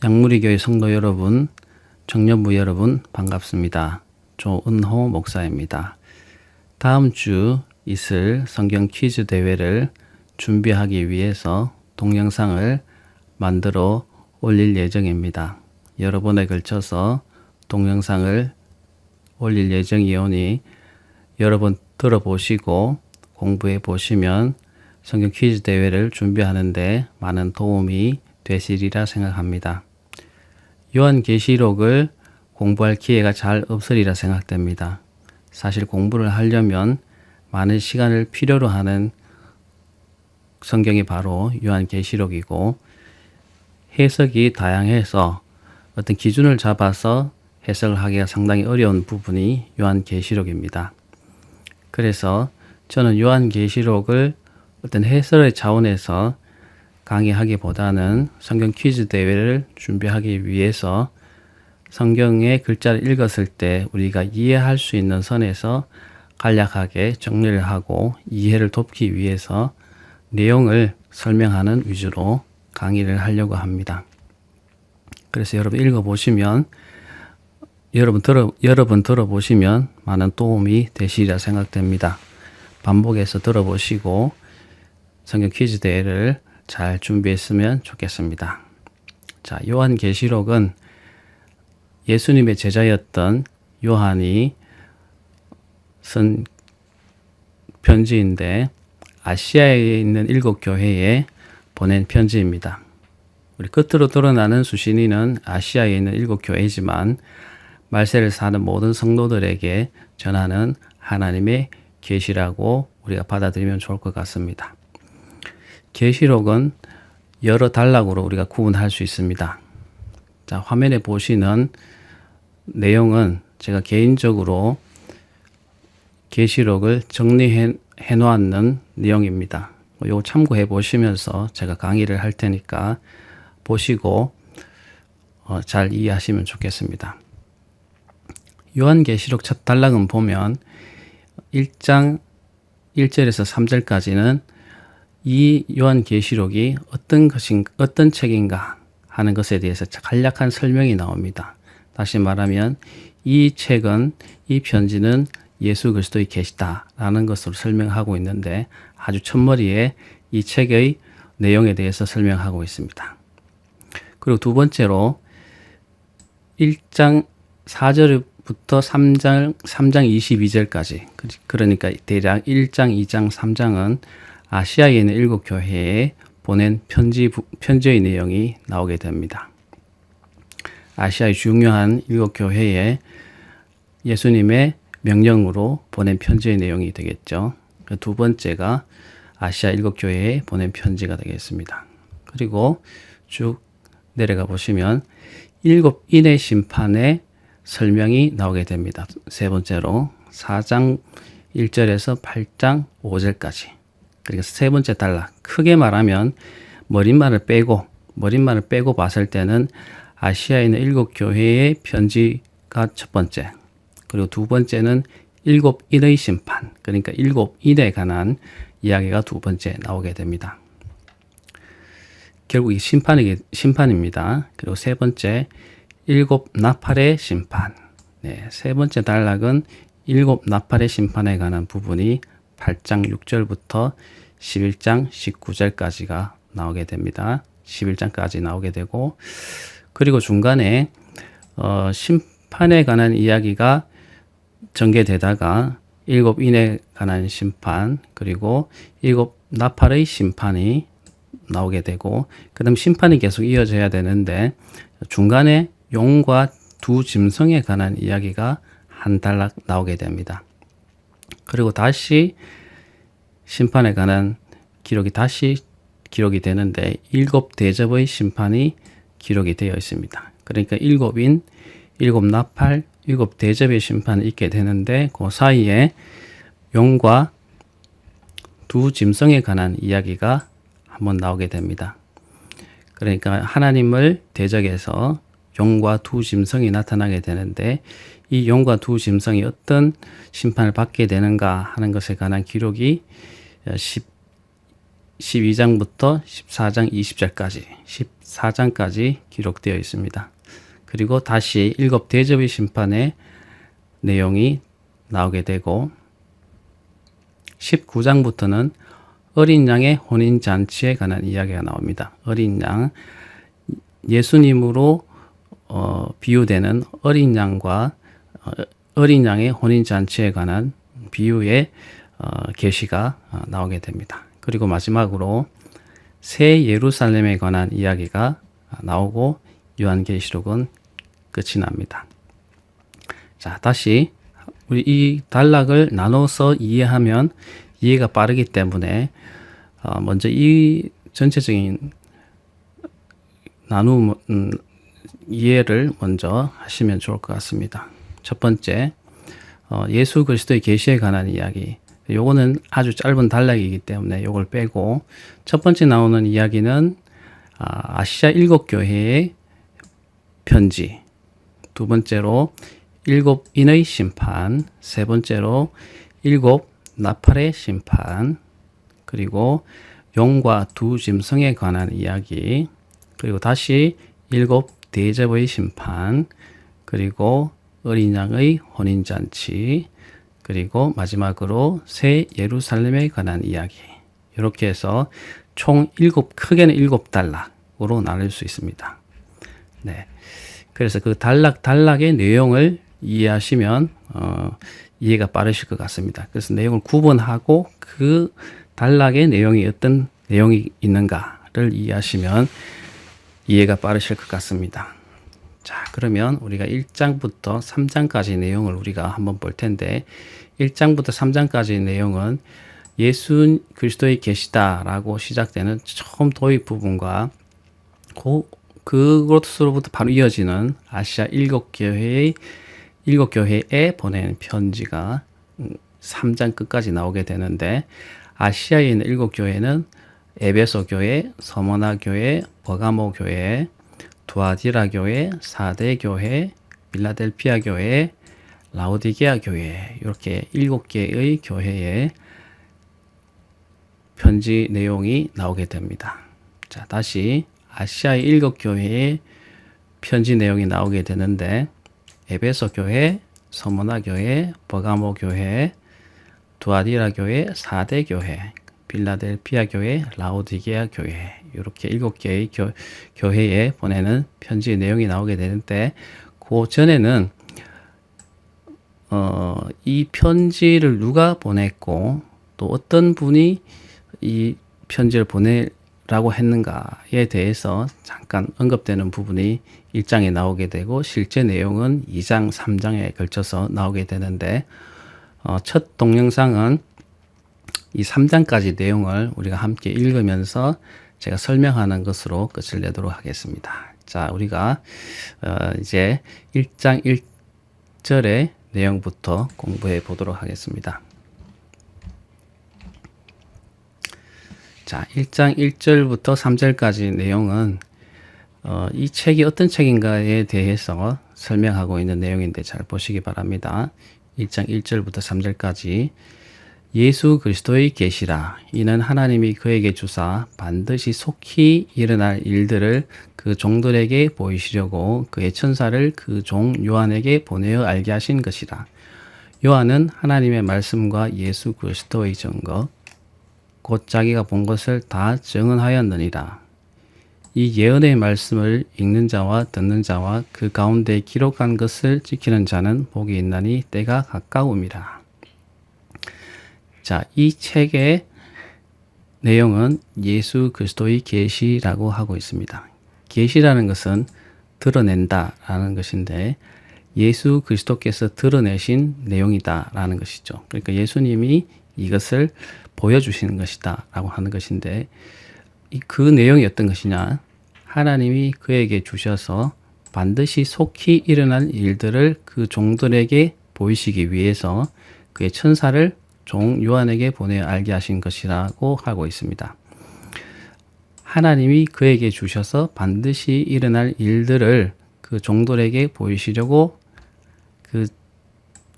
양무리교회 성도 여러분, 청년부 여러분 반갑습니다. 조은호 목사입니다. 다음 주 있을 성경 퀴즈 대회를 준비하기 위해서 동영상을 만들어 올릴 예정입니다. 여러 번에 걸쳐서 동영상을 올릴 예정이오니 여러 번 들어보시고 공부해 보시면 성경 퀴즈 대회를 준비하는데 많은 도움이 되시리라 생각합니다. 요한계시록을 공부할 기회가 잘 없으리라 생각됩니다. 사실 공부를 하려면 많은 시간을 필요로 하는 성경이 바로 요한계시록이고, 해석이 다양해서 어떤 기준을 잡아서 해석을 하기가 상당히 어려운 부분이 요한계시록입니다. 그래서 저는 요한계시록을 어떤 해설의 차원에서 강의하기보다는 성경 퀴즈 대회를 준비하기 위해서 성경의 글자를 읽었을 때 우리가 이해할 수 있는 선에서 간략하게 정리를 하고 이해를 돕기 위해서 내용을 설명하는 위주로 강의를 하려고 합니다. 그래서 여러분 읽어보시면, 여러분 들어보시면 많은 도움이 되시리라 생각됩니다. 반복해서 들어보시고 성경 퀴즈 대회를 잘 준비했으면 좋겠습니다. 자, 요한계시록은 예수님의 제자였던 요한이 쓴 편지인데 아시아에 있는 7교회에 보낸 편지입니다. 우리 끝으로 드러나는 수신인은 아시아에 있는 7교회지만 말세를 사는 모든 성도들에게 전하는 하나님의 계시라고 우리가 받아들이면 좋을 것 같습니다. 계시록은 여러 단락으로 우리가 구분할 수 있습니다. 자, 화면에 보시는 내용은 제가 개인적으로 계시록을 정리해 놓았는 내용입니다. 이거 참고해 보시면서 제가 강의를 할 테니까 보시고 잘 이해하시면 좋겠습니다. 요한계시록 첫 단락은 보면 1장 1절에서 3절까지는 이 요한계시록이 어떤 책인가 하는 것에 대해서 간략한 설명이 나옵니다. 다시 말하면 이 책은, 이 편지는 예수 그리스도의 계시다라는 것으로 설명하고 있는데, 아주 첫머리에 이 책의 내용에 대해서 설명하고 있습니다. 그리고 두 번째로 1장 4절부터 3장 22절까지, 그러니까 대략 1장, 2장, 3장은 아시아에 있는 7교회에 보낸 편지의 내용이 나오게 됩니다. 아시아의 중요한 7교회에 예수님의 명령으로 보낸 편지의 내용이 되겠죠. 두 번째가 아시아 7교회에 보낸 편지가 되겠습니다. 그리고 쭉 내려가 보시면 7인의 심판의 설명이 나오게 됩니다. 세 번째로 4장 1절에서 8장 5절까지. 그리고 세 번째 단락, 크게 말하면 머릿말을 빼고 봤을 때는 아시아에 있는 7교회의 편지가 첫 번째, 그리고 두 번째는 7인의 심판, 그러니까 7인에 관한 이야기가 두 번째 나오게 됩니다. 결국 이 심판입니다. 그리고 세 번째 7 나팔의 심판. 세 번째 단락은 7 나팔의 심판에 관한 부분이 8장 6절부터 11장 19절까지가 나오게 됩니다. 11장까지 나오게 되고, 그리고 중간에 심판에 관한 이야기가 전개되다가 7인에 관한 심판, 그리고 7 나팔의 심판이 나오게 되고, 그 다음 심판이 계속 이어져야 되는데 중간에 용과 두 짐승에 관한 이야기가 한 단락 나오게 됩니다. 그리고 다시 심판에 관한 기록이 다시 기록이 되는데 7 대접의 심판이 기록이 되어 있습니다. 그러니까 7인, 7 나팔, 7 대접의 심판이 있게 되는데 그 사이에 용과 두 짐승에 관한 이야기가 한번 나오게 됩니다. 그러니까 하나님을 대적해서 용과 두 짐승이 나타나게 되는데, 이 용과 두 짐승이 어떤 심판을 받게 되는가 하는 것에 관한 기록이 12장부터 14장 20절까지 14장까지 기록되어 있습니다. 그리고 다시 7 대접의 심판의 내용이 나오게 되고 19장부터는 어린 양의 혼인 잔치에 관한 이야기가 나옵니다. 어린 양, 예수님으로 비유되는 어린 양과 어린 양의 혼인 잔치에 관한 비유의 계시가 나오게 됩니다. 그리고 마지막으로 새 예루살렘에 관한 이야기가 나오고 요한계시록은 끝이 납니다. 자, 다시 우리 이 단락을 나눠서 이해하면 이해가 빠르기 때문에 먼저 이 전체적인 이해를 먼저 하시면 좋을 것 같습니다. 첫 번째, 예수 그리스도의 계시에 관한 이야기. 요거는 아주 짧은 단락이기 때문에 요걸 빼고 첫 번째 나오는 이야기는 아시아 7교회의 편지, 두 번째로 7인의 심판, 세 번째로 7 나팔의 심판, 그리고 용과 두 짐승에 관한 이야기, 그리고 다시 7 대접의 심판, 그리고 어린 양의 혼인잔치, 그리고 마지막으로 새 예루살렘에 관한 이야기. 이렇게 해서 총 크게는 7단락으로 나눌 수 있습니다. 네. 그래서 그 단락의 내용을 이해하시면 이해가 빠르실 것 같습니다. 그래서 내용을 구분하고 그 단락의 내용이 어떤 내용이 있는가를 이해하시면 이해가 빠르실 것 같습니다. 자, 그러면 우리가 1장부터 3장까지 내용을 우리가 한번 볼 텐데 1장부터 3장까지 내용은 예수 그리스도의 계시다라고 시작되는 처음 도입 부분과 그것으로부터 바로 이어지는 아시아 7교회에 보낸 편지가 3장 끝까지 나오게 되는데 아시아에 있는 7교회는 에베소 교회, 서머나 교회, 버가모 교회, 두아디라 교회, 사대 교회, 빌라델피아 교회, 라오디게아 교회 이렇게 7개의 교회의 편지 내용이 나오게 됩니다. 자, 다시 아시아의 7교회의 편지 내용이 나오게 되는데 에베소 교회, 서머나 교회, 버가모 교회, 두아디라 교회, 사대 교회, 빌라델피아 교회, 라오디게아 교회 이렇게 7개의 교회에 보내는 편지 내용이 나오게 되는데 그 전에는 이 편지를 누가 보냈고 또 어떤 분이 이 편지를 보내라고 했는가에 대해서 잠깐 언급되는 부분이 1장에 나오게 되고 실제 내용은 2장, 3장에 걸쳐서 나오게 되는데 첫 동영상은 이 3장까지 내용을 우리가 함께 읽으면서 제가 설명하는 것으로 끝을 내도록 하겠습니다. 자, 우리가 이제 1장 1절의 내용부터 공부해 보도록 하겠습니다. 자, 1장 1절부터 3절까지 내용은 이 책이 어떤 책인가에 대해서 설명하고 있는 내용인데 잘 보시기 바랍니다. 1장 1절부터 3절까지 예수 그리스도의 계시라. 이는 하나님이 그에게 주사 반드시 속히 일어날 일들을 그 종들에게 보이시려고 그의 천사를 그 종 요한에게 보내어 알게 하신 것이라. 요한은 하나님의 말씀과 예수 그리스도의 증거 곧 자기가 본 것을 다 증언하였느니라. 이 예언의 말씀을 읽는 자와 듣는 자와 그 가운데 기록한 것을 지키는 자는 복이 있나니 때가 가까움이라. 자, 이 책의 내용은 예수 그리스도의 계시라고 하고 있습니다. 계시라는 것은 드러낸다라는 것인데 예수 그리스도께서 드러내신 내용이다라는 것이죠. 그러니까 예수님이 이것을 보여주시는 것이다라고 하는 것인데 그 내용이 어떤 것이냐? 하나님이 그에게 주셔서 반드시 속히 일어날 일들을 그 종들에게 보이시기 위해서 그의 천사를 종 요한에게 보내 알게 하신 것이라고 하고 있습니다. 하나님이 그에게 주셔서 반드시 일어날 일들을 그 종들에게 보이시려고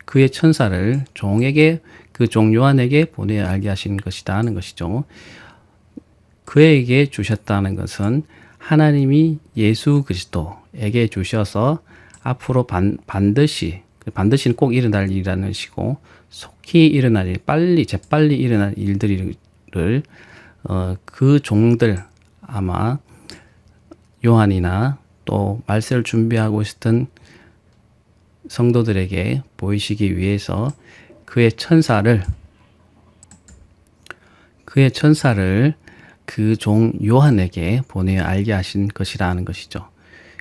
그의 천사를 종에게 그 종 요한에게 보내 알게 하신 것이다 하는 것이죠. 그에게 주셨다는 것은 하나님이 예수 그리스도에게 주셔서 앞으로 반드시는 꼭 일어날 일이라는 시고 속히 일어날 일, 재빨리 일어날 일들을 그 종들 아마 요한이나 또 말세를 준비하고 있었던 성도들에게 보이시기 위해서 그의 천사를 그 종 요한에게 보내어 알게 하신 것이라는 것이죠.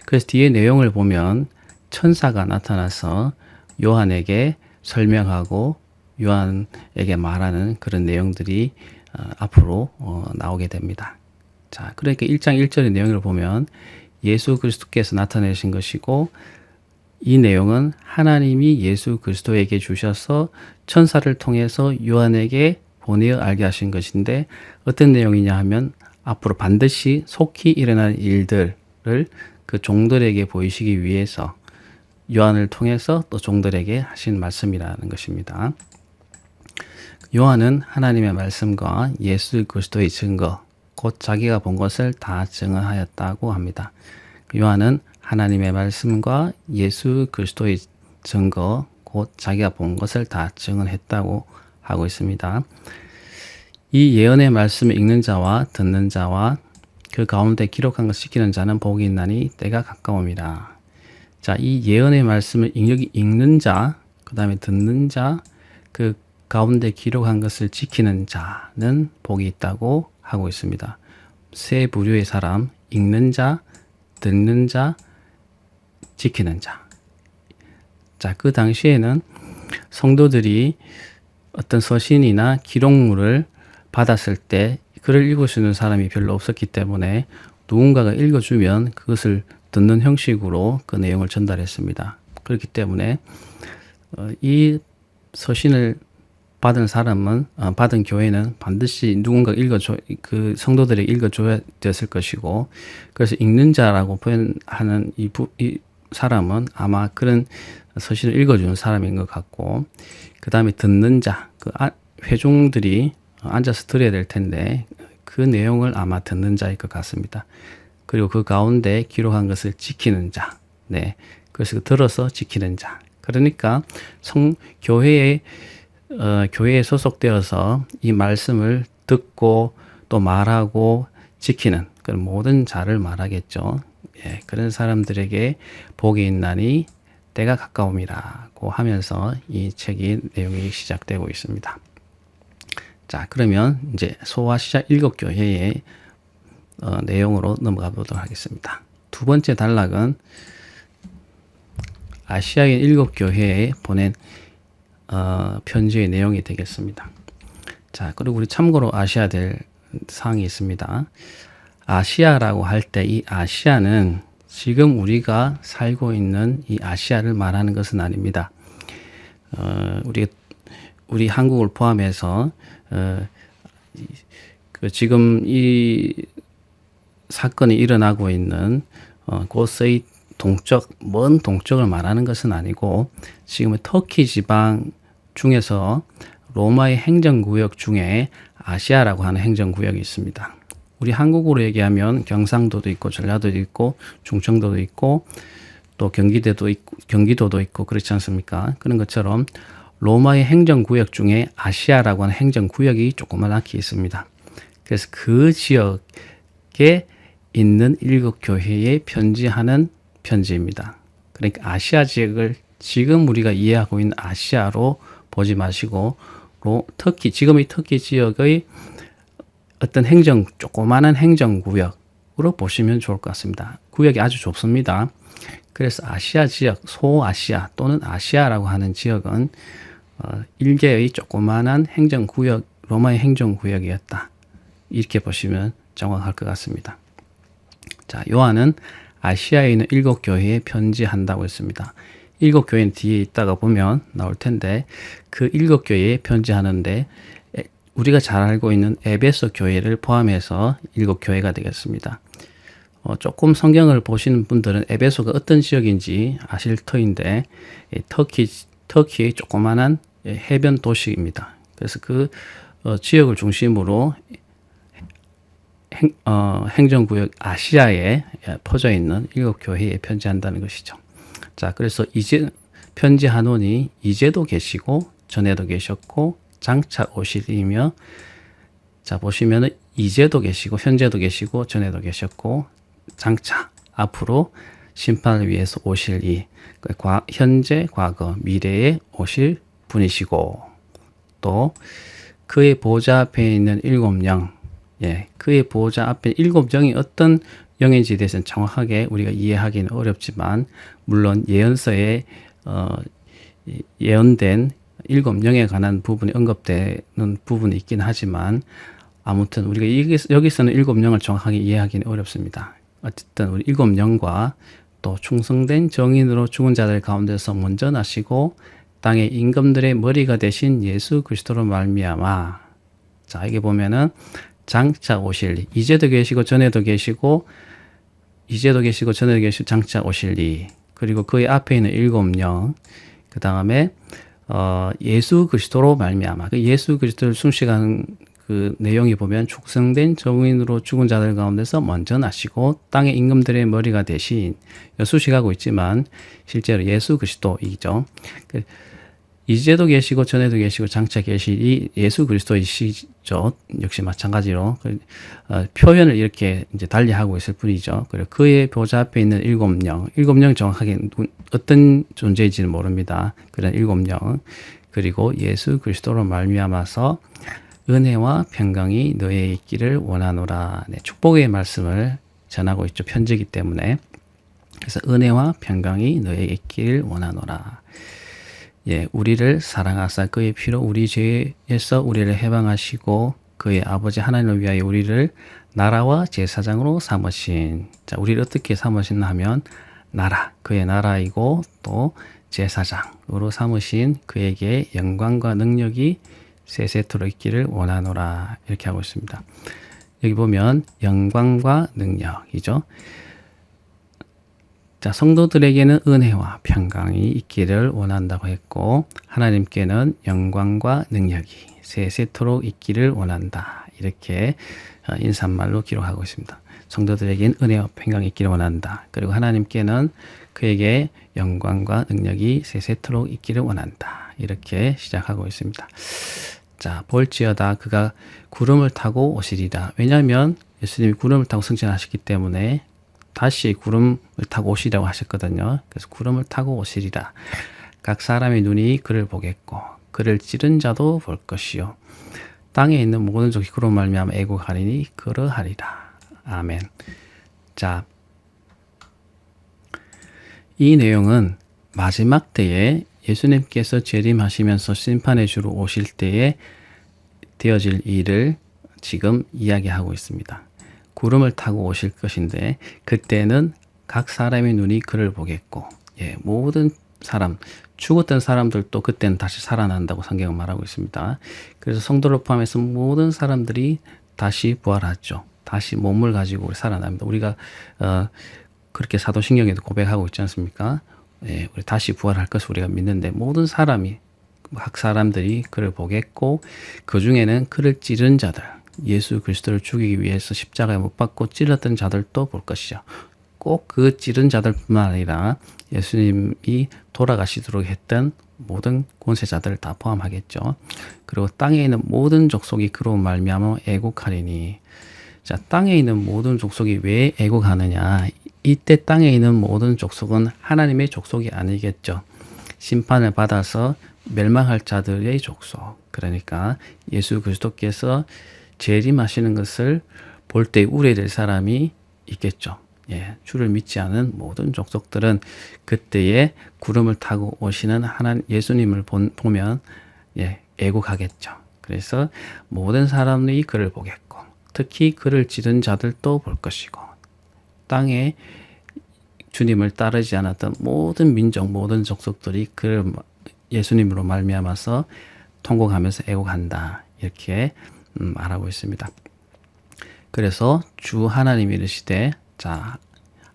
그래서 뒤에 내용을 보면 천사가 나타나서 요한에게 설명하고 요한에게 말하는 그런 내용들이 앞으로 나오게 됩니다. 자, 그러니까 1장 1절의 내용을 보면 예수 그리스도께서 나타내신 것이고 이 내용은 하나님이 예수 그리스도에게 주셔서 천사를 통해서 요한에게 보내어 알게 하신 것인데 어떤 내용이냐 하면 앞으로 반드시 속히 일어날 일들을 그 종들에게 보이시기 위해서 요한을 통해서 또 종들에게 하신 말씀이라는 것입니다. 요한은 하나님의 말씀과 예수 그리스도의 증거, 곧 자기가 본 것을 다 증언하였다고 합니다. 요한은 하나님의 말씀과 예수 그리스도의 증거, 곧 자기가 본 것을 다 증언했다고 하고 있습니다. 이 예언의 말씀을 읽는 자와 듣는 자와 그 가운데 기록한 것을 지키는 자는 복이 있나니 때가 가까움이라. 자, 이 예언의 말씀을 여기 읽는 자, 그 다음에 듣는 자, 그 가운데 기록한 것을 지키는 자는 복이 있다고 하고 있습니다. 세 부류의 사람, 읽는 자, 듣는 자, 지키는 자. 자, 그 당시에는 성도들이 어떤 서신이나 기록물을 받았을 때 글을 읽을 수 있는 사람이 별로 없었기 때문에 누군가가 읽어주면 그것을 듣는 형식으로 그 내용을 전달했습니다. 그렇기 때문에 이 서신을 받은 교회는 반드시 누군가 그 성도들에게 읽어줘야 됐을 것이고, 그래서 읽는 자라고 표현하는 이 사람은 아마 그런 서신을 읽어주는 사람인 것 같고, 그 다음에 듣는 자, 회중들이 앉아서 들어야 될 텐데, 그 내용을 아마 듣는 자일 것 같습니다. 그리고 그 가운데 기록한 것을 지키는 자, 그래서 들어서 지키는 자. 그러니까 교회에 소속되어서 이 말씀을 듣고 또 말하고 지키는 그런 모든 자를 말하겠죠. 그런 사람들에게 복이 있나니 때가 가까움이라고 하면서 이 책의 내용이 시작되고 있습니다. 자, 그러면 이제 소아시아 7교회의 내용으로 넘어가 보도록 하겠습니다. 두 번째 단락은 아시아인 7교회에 보낸 편지의 내용이 되겠습니다. 자, 그리고 우리 참고로 아셔야 될 사항이 있습니다. 아시아라고 할 때 이 아시아는 지금 우리가 살고 있는 이 아시아를 말하는 것은 아닙니다. 우리 한국을 포함해서 지금 이 사건이 일어나고 있는 곳의 먼 동쪽을 말하는 것은 아니고, 지금의 터키 지방 중에서 로마의 행정구역 중에 아시아라고 하는 행정구역이 있습니다. 우리 한국으로 얘기하면 경상도도 있고 전라도도 있고 충청도도 있고 또 경기도도 있고 그렇지 않습니까? 그런 것처럼 로마의 행정구역 중에 아시아라고 하는 행정구역이 조그맣게 있습니다. 그래서 그 지역에 있는 7교회에 편지하는 편지입니다. 그러니까 아시아 지역을 지금 우리가 이해하고 있는 아시아로 보지 마시고 지금의 터키 지역의 어떤 조그마한 행정구역으로 보시면 좋을 것 같습니다. 구역이 아주 좁습니다. 그래서 아시아 지역, 소아시아 또는 아시아라고 하는 지역은 일개의 조그마한 행정구역, 로마의 행정구역이었다. 이렇게 보시면 정확할 것 같습니다. 자, 요한은 아시아에 있는 7교회에 편지한다고 했습니다. 7교회는 뒤에 있다가 보면 나올 텐데, 그 7교회에 편지하는데 우리가 잘 알고 있는 에베소 교회를 포함해서 7교회가 되겠습니다. 조금 성경을 보시는 분들은 에베소가 어떤 지역인지 아실 터인데, 터키의 조그만한 해변 도시입니다. 그래서 그 지역을 중심으로 행정구역 아시아에 퍼져 있는 7교회에 편지한다는 것이죠. 자, 그래서 이제 편지하노니 이제도 계시고 전에도 계셨고 장차 오실이며, 자 보시면은 이제도 계시고 현재도 계시고 전에도 계셨고 장차 앞으로 심판을 위해서 오실 현재, 과거, 미래에 오실 분이시고, 또 그의 보좌 앞에 있는 7영, 그의 보좌 앞에 7영이 어떤 영인지에 대해서는 정확하게 우리가 이해하기는 어렵지만, 물론 예언서에 예언된 7영에 관한 부분이 언급되는 부분이 있긴 하지만, 아무튼 우리가 여기서는 7영을 정확하게 이해하기는 어렵습니다. 어쨌든 우리 7영과 또 충성된 정인으로 죽은 자들 가운데서 먼저 나시고 땅의 임금들의 머리가 되신 예수 그리스도로 말미암아, 자 여기 보면은 장차 오실 이, 이제도 계시고 전에도 계시고 전에도 계시고 장차 오실 이, 그리고 그의 앞에 있는 7영, 그 다음에 예수 그리스도로 말미암아, 그 예수 그리스도를 숭식하는 그 내용이 보면 축성된 정인으로 죽은 자들 가운데서 먼저 나시고 땅의 임금들의 머리가 되신, 수식하고 있지만 실제로 예수 그리스도이죠. 이제도 계시고 전에도 계시고 장차 계실 이 예수 그리스도이시죠. 역시 마찬가지로 표현을 이렇게 이제 달리하고 있을 뿐이죠. 그리고 그의 보좌 앞에 있는 7영 정확하게 어떤 존재인지는 모릅니다. 그런 7영, 그리고 예수 그리스도로 말미암아서 은혜와 평강이 너희에게 있기를 원하노라. 축복의 말씀을 전하고 있죠. 편지이기 때문에. 그래서 은혜와 평강이 너희에게 있기를 원하노라. 우리를 사랑하사 그의 피로 우리 죄에서 우리를 해방하시고 그의 아버지 하나님을 위하여 우리를 나라와 제사장으로 삼으신. 자, 우리를 어떻게 삼으셨나 하면 나라, 그의 나라이고 또 제사장으로 삼으신 그에게 영광과 능력이 세세토록 있기를 원하노라. 이렇게 하고 있습니다. 여기 보면 영광과 능력이죠. 자, 성도들에게는 은혜와 평강이 있기를 원한다고 했고, 하나님께는 영광과 능력이 세세토록 있기를 원한다. 이렇게 인사말로 기록하고 있습니다. 성도들에게는 은혜와 평강이 있기를 원한다. 그리고 하나님께는 그에게 영광과 능력이 세세토록 있기를 원한다. 이렇게 시작하고 있습니다. 자, 볼지어다 그가 구름을 타고 오시리라. 왜냐하면 예수님이 구름을 타고 승천하셨기 때문에 다시 구름을 타고 오시라고 하셨거든요. 그래서 구름을 타고 오시리라. 각 사람의 눈이 그를 보겠고 그를 찌른 자도 볼 것이요 땅에 있는 모든 족이 그로 말미암아 애곡하리니 그러하리라. 아멘. 자, 이 내용은 마지막 때에 예수님께서 재림하시면서 심판의 주로 오실 때에 되어질 일을 지금 이야기하고 있습니다. 구름을 타고 오실 것인데 그때는 각 사람의 눈이 그를 보겠고, 모든 사람, 죽었던 사람들도 그때는 다시 살아난다고 성경은 말하고 있습니다. 그래서 성도를 포함해서 모든 사람들이 다시 부활하죠. 다시 몸을 가지고 살아납니다. 우리가 그렇게 사도신경에도 고백하고 있지 않습니까? 우리 다시 부활할 것을 우리가 믿는데, 모든 사람이, 각 사람들이 그를 보겠고 그 중에는 그를 찌른 자들, 예수 그리스도를 죽이기 위해서 십자가에 못 박고 찔렀던 자들도 볼 것이죠. 꼭 그 찌른 자들뿐만 아니라 예수님이 돌아가시도록 했던 모든 권세자들을 다 포함하겠죠. 그리고 땅에 있는 모든 족속이 그로 말미암아 애곡하리니. 자, 땅에 있는 모든 족속이 왜 애곡하느냐? 이때 땅에 있는 모든 족속은 하나님의 족속이 아니겠죠. 심판을 받아서 멸망할 자들의 족속. 그러니까 예수 그리스도께서 재림하시는 것을 볼 때 우려될 사람이 있겠죠. 주를 믿지 않은 모든 족속들은 그때에 구름을 타고 오시는 하나님 예수님을 보면 애곡하겠죠. 그래서 모든 사람이 그를 보겠고 특히 그를 찌른 자들도 볼 것이고, 땅에 주님을 따르지 않았던 모든 민족, 모든 족속들이 그를 예수님으로 말미암아서 통곡하면서 애곡한다. 이렇게 말하고 있습니다. 그래서 주 하나님이 이르시되, 자,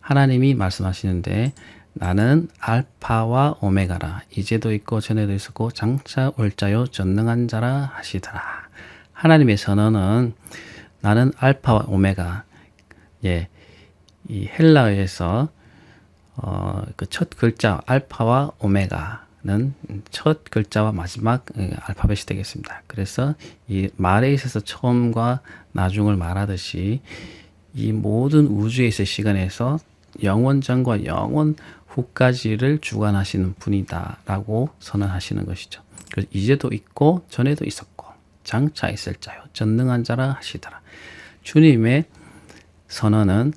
하나님이 말씀하시는데 나는 알파와 오메가라. 이제도 있고 전에도 있었고 장차 올 자요 전능한 자라 하시더라. 하나님의 선언은 나는 알파와 오메가. 예, 이 헬라어에서 그 첫 글자 알파와 오메가는 첫 글자와 마지막 알파벳이 되겠습니다. 그래서 이 말에 있어서 처음과 나중을 말하듯이 이 모든 우주에 있을 시간에서 영원 전과 영원 후까지를 주관하시는 분이다라고 선언하시는 것이죠. 그래서 이제도 있고 전에도 있었고 장차 있을 자요 전능한 자라 하시더라. 주님의 선언은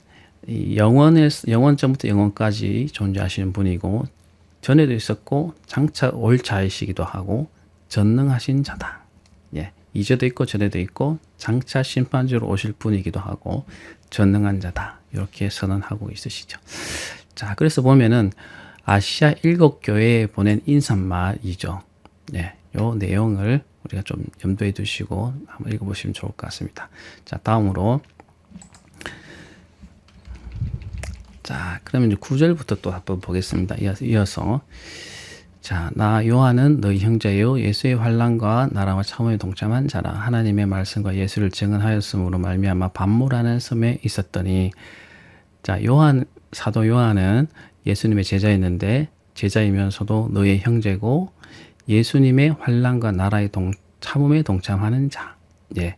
이 영원전부터 영원까지 존재하시는 분이고 전에도 있었고 장차 올 자이시기도 하고 전능하신 자다. 예, 이제도 있고 전에도 있고 장차 심판주로 오실 분이기도 하고 전능한 자다. 이렇게 선언하고 있으시죠. 자, 그래서 보면은 아시아 7교회에 보낸 인사말이죠. 네, 요 내용을 우리가 좀 염두에 두시고 한번 읽어보시면 좋을 것 같습니다. 자, 다음으로 자, 그러면 이제 9절부터 또 한번 보겠습니다. 이어서 자, 나 요한은 너희 형제요 예수의 환난과 나라와 참음에 동참한 자라. 하나님의 말씀과 예수를 증언하였으므로 말미암아 반모라는 섬에 있었더니. 자, 사도 요한은 예수님의 제자였는데 제자이면서도 너의 형제고 예수님의 환난과 나라의 참음에 동참하는 자. 예.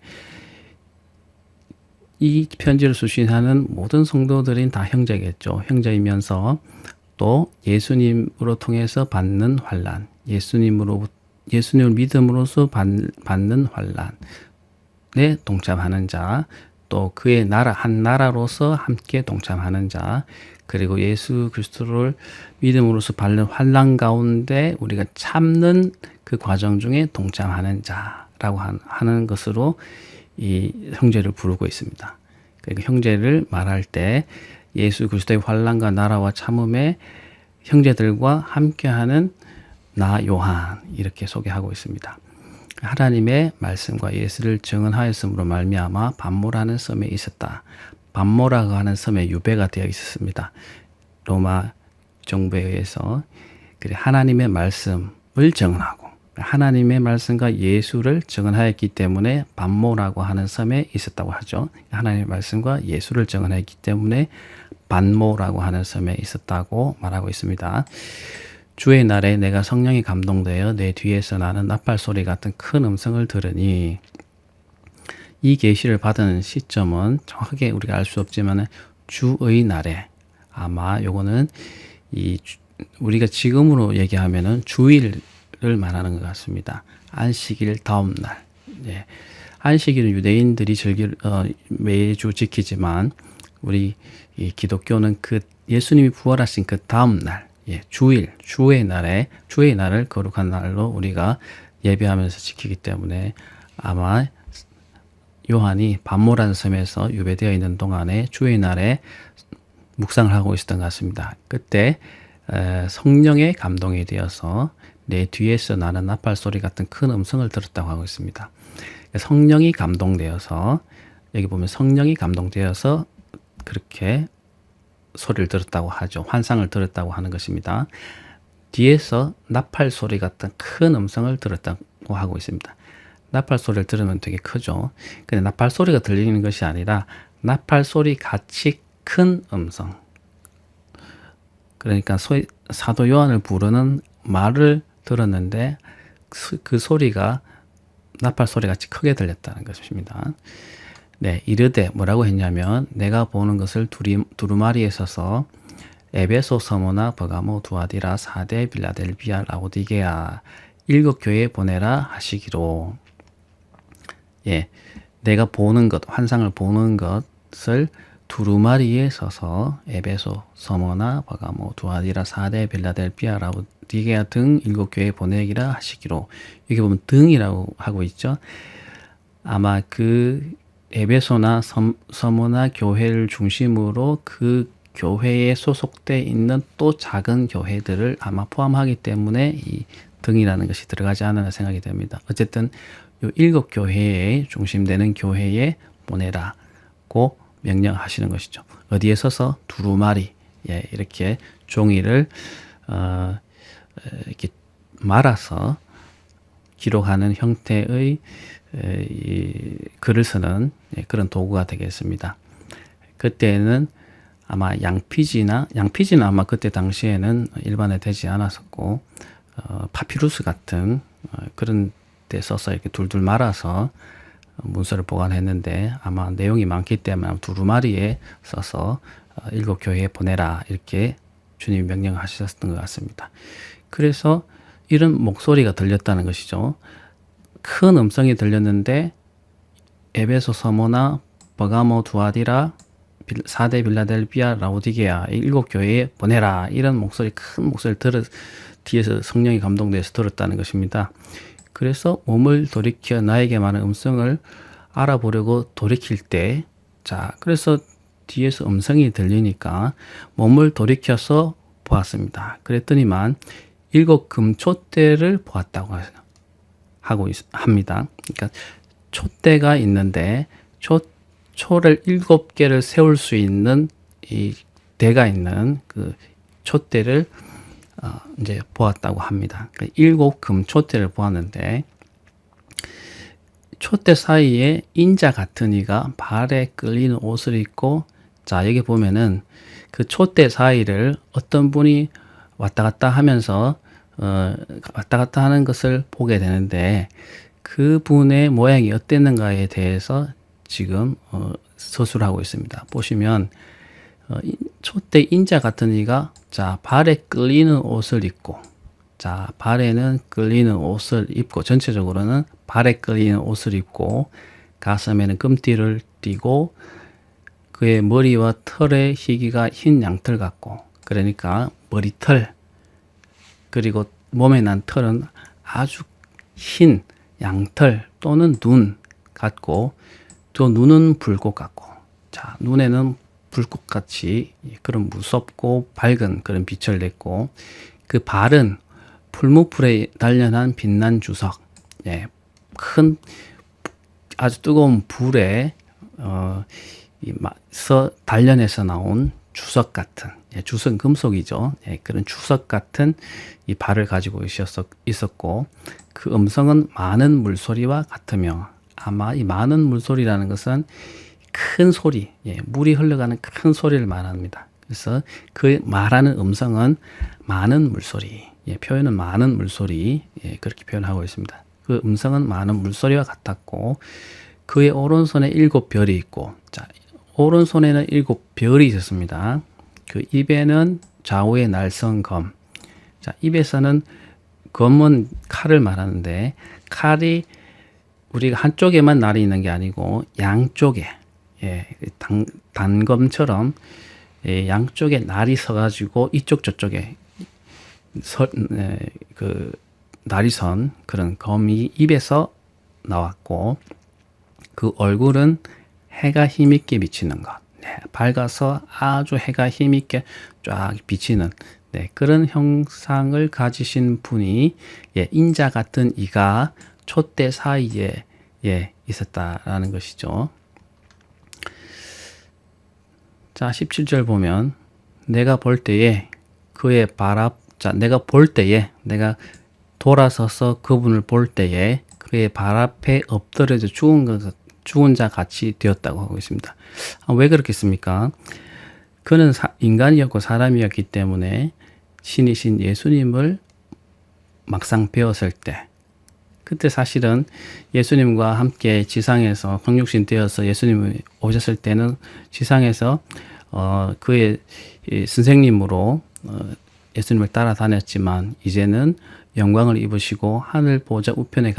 이 편지를 수신하는 모든 성도들은 다 형제겠죠. 형제이면서 또 예수님으로 통해서 받는 환난, 예수님을 믿음으로써 받는 환난에 동참하는 자, 또 그의 한 나라로서 함께 동참하는 자, 그리고 예수 그리스도를 믿음으로써 받는 환난 가운데 우리가 참는 그 과정 중에 동참하는 자라고 하는 것으로 이 형제를 부르고 있습니다. 그러니까 형제를 말할 때 예수 그리스도의 환난과 나라와 참음에 형제들과 함께하는 나 요한 이렇게 소개하고 있습니다. 하나님의 말씀과 예수를 증언하였으므로 말미암아 반모라는 섬에 있었다. 반모라고 하는 섬에 유배가 되어 있었습니다. 로마 정부에 의해서 하나님의 말씀을 증언하고 하나님의 말씀과 예수를 증언하였기 때문에 반모라고 하는 섬에 있었다고 하죠. 하나님의 말씀과 예수를 증언하였기 때문에 반모라고 하는 섬에 있었다고 말하고 있습니다. 주의 날에 내가 성령이 감동되어 내 뒤에서 나는 나팔 소리 같은 큰 음성을 들으니. 이 계시를 받은 시점은 정확하게 우리가 알 수 없지만 주의 날에, 아마 요거는 우리가 지금으로 얘기하면은 주일을 말하는 것 같습니다. 안식일 다음 날. 예. 안식일은 유대인들이 매주 지키지만 우리 이 기독교는 그 예수님이 부활하신 그 다음 날, 예, 주일, 주의 날을 거룩한 날로 우리가 예배하면서 지키기 때문에 아마 요한이 반모라는 섬에서 유배되어 있는 동안에 주의 날에 묵상을 하고 있었던 것 같습니다. 그때 성령의 감동이 되어서 내 뒤에서 나는 나팔 소리 같은 큰 음성을 들었다고 하고 있습니다. 성령이 감동되어서, 여기 보면 성령이 감동되어서 그렇게 소리를 들었다고 하죠. 환상을 들었다고 하는 것입니다. 뒤에서 나팔 소리 같은 큰 음성을 들었다고 하고 있습니다. 나팔 소리를 들으면 되게 크죠. 근데 나팔 소리가 들리는 것이 아니라 나팔 소리 같이 큰 음성. 그러니까 사도 요한을 부르는 말을 들었는데 그 소리가 나팔 소리 같이 크게 들렸다는 것입니다. 네, 이르되 뭐라고 했냐면 내가 보는 것을 두루마리에 서서 에베소, 서모나, 버가모, 두아디라, 사데, 빌라델비아, 라오디게아 7교회에 보내라 하시기로. 예, 내가 보는 것, 환상을 보는 것을 두루마리에 서서 에베소, 서모나, 버가모, 두아디라, 사데, 빌라델비아, 라오디게아 등 7교회에 보내기라 하시기로. 여기 보면 등이라고 하고 있죠. 아마 그 에베소나 서모나 교회를 중심으로 그 교회에 소속돼 있는 또 작은 교회들을 아마 포함하기 때문에 이 등이라는 것이 들어가지 않았나 생각이 됩니다. 어쨌든 이 7교회에 중심되는 교회에 보내라고 명령하시는 것이죠. 어디에 서서 두루마리, 예, 이렇게 종이를 이렇게 말아서 기록하는 형태의 이 글을 쓰는 그런 도구가 되겠습니다. 그때는 아마 양피지는 아마 그때 당시에는 일반화되지 않았었고 파피루스 같은 그런 데 써서 이렇게 둘둘 말아서 문서를 보관했는데 아마 내용이 많기 때문에 두루마리에 써서 7 교회에 보내라 이렇게 주님이 명령하셨던 것 같습니다. 그래서 이런 목소리가 들렸다는 것이죠. 큰 음성이 들렸는데 에베소, 서모나, 버가모, 두아디라, 사대, 빌라델비아, 라오디게아 7 교회에 보내라 이런 목소리, 큰 목소리를 뒤에서 성령이 감동돼서 들었다는 것입니다. 그래서 몸을 돌이켜 나에게 많은 음성을 알아보려고 돌이킬 때, 자, 그래서 뒤에서 음성이 들리니까 몸을 돌이켜서 보았습니다. 그랬더니만 7 금촛대를 보았다고 합니다. 그러니까 촛대가 있는데 초를 7개를 세울 수 있는 이 대가 있는 그 촛대를 이제 보았다고 합니다. 7 금촛대를 보았는데 촛대 사이에 인자 같은 이가 발에 끌리는 옷을 입고, 자, 여기 보면은 그 촛대 사이를 어떤 분이 왔다 갔다 하면서 왔다 갔다 하는 것을 보게 되는데 그 분의 모양이 어땠는가에 대해서 지금 서술하고 있습니다. 보시면 촛대 인자 같은 이가, 자, 발에 끌리는 옷을 입고, 자, 발에는 끌리는 옷을 입고, 전체적으로는 발에 끌리는 옷을 입고 가슴에는 금띠를 띠고 그의 머리와 털의 희기가 흰 양털 같고, 그러니까 머리털 그리고 몸에 난 털은 아주 흰 양털 또는 눈 같고, 또 눈은 불꽃 같고, 자, 눈에는 불꽃같이 그런 무섭고 밝은 그런 빛을 냈고, 그 발은 풀무풀에 단련한 빛난 주석, 큰 아주 뜨거운 불에 단련해서 나온 주석 같은, 주석은 금속이죠. 그런 주석 같은 이 발을 가지고 있었고, 그 음성은 많은 물소리와 같으며, 아마 이 많은 물소리라는 것은 큰 소리, 물이 흘러가는 큰 소리를 말합니다. 그래서 그 말하는 음성은 많은 물소리, 표현은 많은 물소리, 그렇게 표현하고 있습니다. 그 음성은 많은 물소리와 같았고, 그의 오른손에 7 별이 있고, 자, 오른손에는 7 별이 있었습니다. 그 입에는 좌우의 날선 검, 자, 입에서는 검은 칼을 말하는데, 칼이 우리가 한쪽에만 날이 있는 게 아니고 양쪽에, 단검처럼 양쪽에 날이 서가지고 이쪽 저쪽에 그 날이 선 그런 검이 입에서 나왔고, 그 얼굴은 해가 힘있게 비치는 것, 밝아서 아주 해가 힘있게 쫙 비치는 그런 형상을 가지신 분이 인자 같은 이가 촛대 사이에 있었다라는 것이죠. 자, 17절 보면 내가 볼 때에 내가 돌아서서 그분을 볼 때에 그의 발 앞에 엎드려져 죽은 자 같이 되었다고 하고 있습니다. 왜 그렇겠습니까? 그는 인간이었고 사람이었기 때문에 신이신 예수님을 막상 배웠을 때, 그때 사실은 예수님과 함께 지상에서 성육신 되어서 예수님이 오셨을 때는 지상에서 그의 선생님으로 예수님을 따라다녔지만, 이제는 영광을 입으시고 하늘 보좌 우편에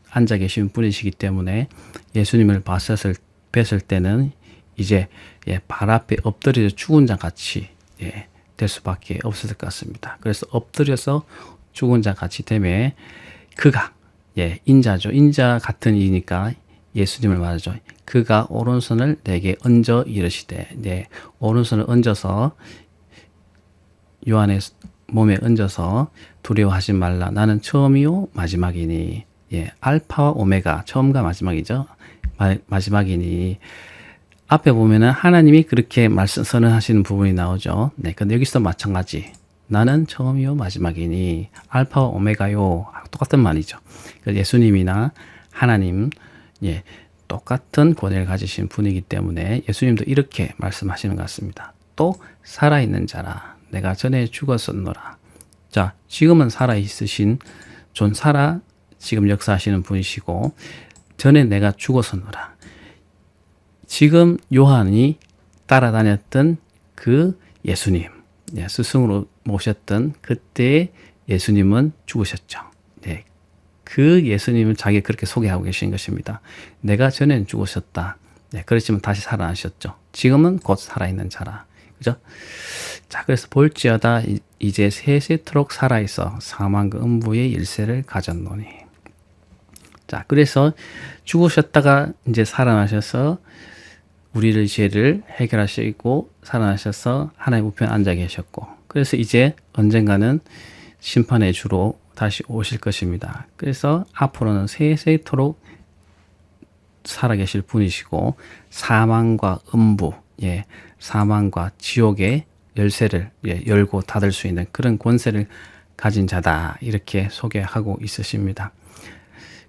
앉아 계신 분이시기 때문에 예수님을 뵀을 때는 이제 발 앞에 엎드려져 죽은 자 같이 될 수밖에 없을 것 같습니다. 그래서 엎드려서 죽은 자 같이 되매 그가 인자죠. 인자 같은 이니까 예수님을 말하죠. 그가 오른손을 내게 얹어 이르시되, 오른손을 얹어서 요한의 몸에 얹어서 두려워하지 말라. 나는 처음이요 마지막이니. 알파와 오메가, 처음과 마지막이죠. 마지막이니. 앞에 보면은 하나님이 그렇게 선언하시는 부분이 나오죠. 근데 여기서 마찬가지. 나는 처음이요 마지막이니. 알파와 오메가요. 똑같은 말이죠. 예수님이나 하나님, 예, 똑같은 권위를 가지신 분이기 때문에 예수님도 이렇게 말씀하시는 것 같습니다. 또 살아있는 자라 내가 전에 죽었었노라. 자, 지금은 살아있으신 지금 역사하시는 분이시고 전에 내가 죽었었노라. 지금 요한이 따라다녔던 그 예수님, 스승으로 모셨던 그때의 예수님은 죽으셨죠. 네, 그 예수님을 자기가 그렇게 소개하고 계신 것입니다. 내가 전에는 죽으셨다. 네, 그렇지만 다시 살아나셨죠. 지금은 곧 살아있는 자라. 그죠? 자, 그래서 볼지어다 이제 세세토록 살아있어 사망과 음부의 일세를 가졌노니. 자, 그래서 죽으셨다가 이제 살아나셔서 우리의 죄를 해결하시고 살아나셔서 하나님 우편에 앉아 계셨고, 그래서 이제 언젠가는 심판의 주로 다시 오실 것입니다. 그래서 앞으로는 세세토록 살아계실 분이시고 사망과 음부, 사망과 지옥의 열쇠를 열고 닫을 수 있는 그런 권세를 가진 자다, 이렇게 소개하고 있으십니다.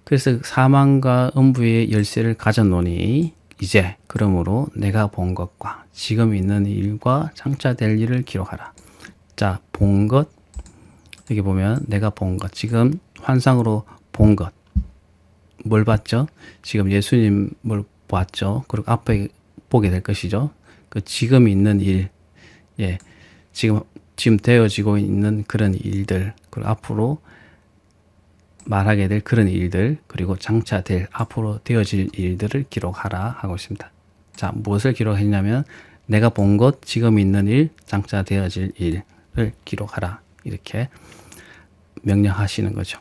그래서 사망과 음부의 열쇠를 가졌노니 이제 그러므로 내가 본 것과 지금 있는 일과 장차 될 일을 기록하라. 자, 본 것, 여기 보면 내가 본 것, 지금 환상으로 본 것, 뭘 봤죠? 지금 예수님을 봤죠. 그리고 앞에 보게 될 것이죠. 그 지금 있는 일, 지금 되어지고 있는 그런 일들, 그리고 앞으로 말하게 될 그런 일들, 그리고 장차 될 앞으로 되어질 일들을 기록하라 하고 있습니다. 자, 무엇을 기록했냐면 내가 본 것, 지금 있는 일, 장차 되어질 일을 기록하라, 이렇게 명령하시는 거죠.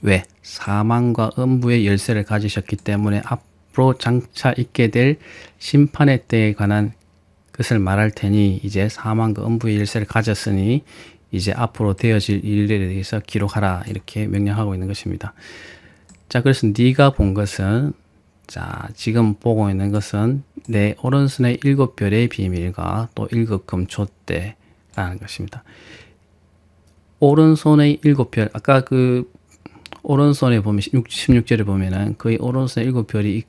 왜? 사망과 음부의 열쇠를 가지셨기 때문에 앞으로 장차 있게 될 심판의 때에 관한 것을 말할 테니 이제 사망과 음부의 열쇠를 가졌으니 이제 앞으로 되어질 일들에 대해서 기록하라, 이렇게 명령하고 있는 것입니다. 자, 그래서 네가 본 것은, 자, 지금 보고 있는 것은 내 오른손의 7별의 비밀과 또 7금초대라는 것입니다. 오른손의 7별, 아까 그 오른손에 보면 16절에 보면은 거의 오른손에 7별이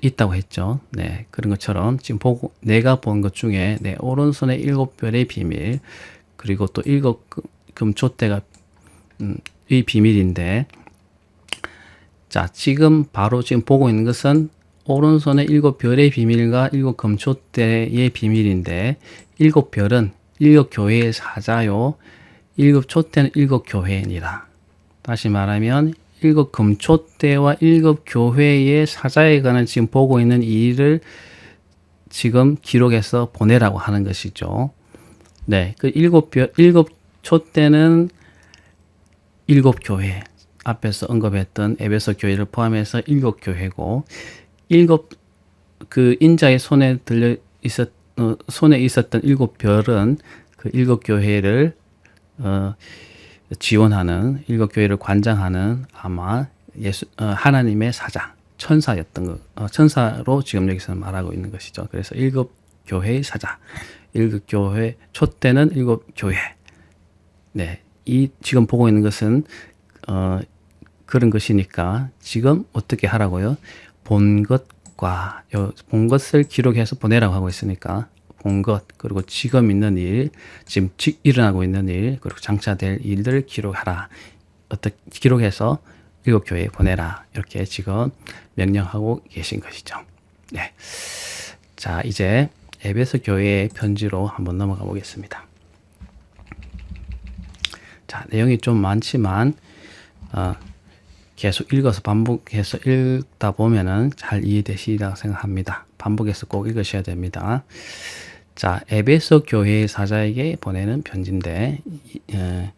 있다고 했죠. 네, 그런 것처럼 지금 내가 본 것 중에 내 오른손에 7별의 비밀, 그리고 또 7금초대가 이 비밀인데, 자, 지금 보고 있는 것은 오른손에 7별의 비밀과 7금초대의 비밀인데, 7별은 7교회의 사자요, 7초대는 7교회이니라. 다시 말하면 7금초대와 7교회의 사자에 관한 지금 보고 있는 이 일을 지금 기록해서 보내라고 하는 것이죠. 네, 그 7초대는 7교회, 앞에서 언급했던 에베소 교회를 포함해서 7교회고, 그 인자의 손에 손에 있었던 7별은 그 7교회를 지원하는, 7교회를 관장하는 아마 하나님의 사자, 천사였던 천사로 지금 여기서 말하고 있는 것이죠. 그래서 7교회의 사자, 7교회 촛대는 7교회. 네, 이 지금 보고 있는 것은 그런 것이니까 지금 어떻게 하라고요? 본 것을 기록해서 보내라고 하고 있으니까 본 것, 그리고 지금 있는 일, 지금 일어나고 있는 일, 그리고 장차 될 일들을 기록하라. 어떻게 기록해서 7교회에 보내라, 이렇게 지금 명령하고 계신 것이죠. 네. 자, 이제 에베소 교회의 편지로 한번 넘어가 보겠습니다. 자, 내용이 좀 많지만 계속 읽어서 반복해서 읽다 보면은 잘 이해되시리라고 생각합니다. 반복해서 꼭 읽으셔야 됩니다. 자, 에베소 교회의 사자에게 보내는 편지인데 2장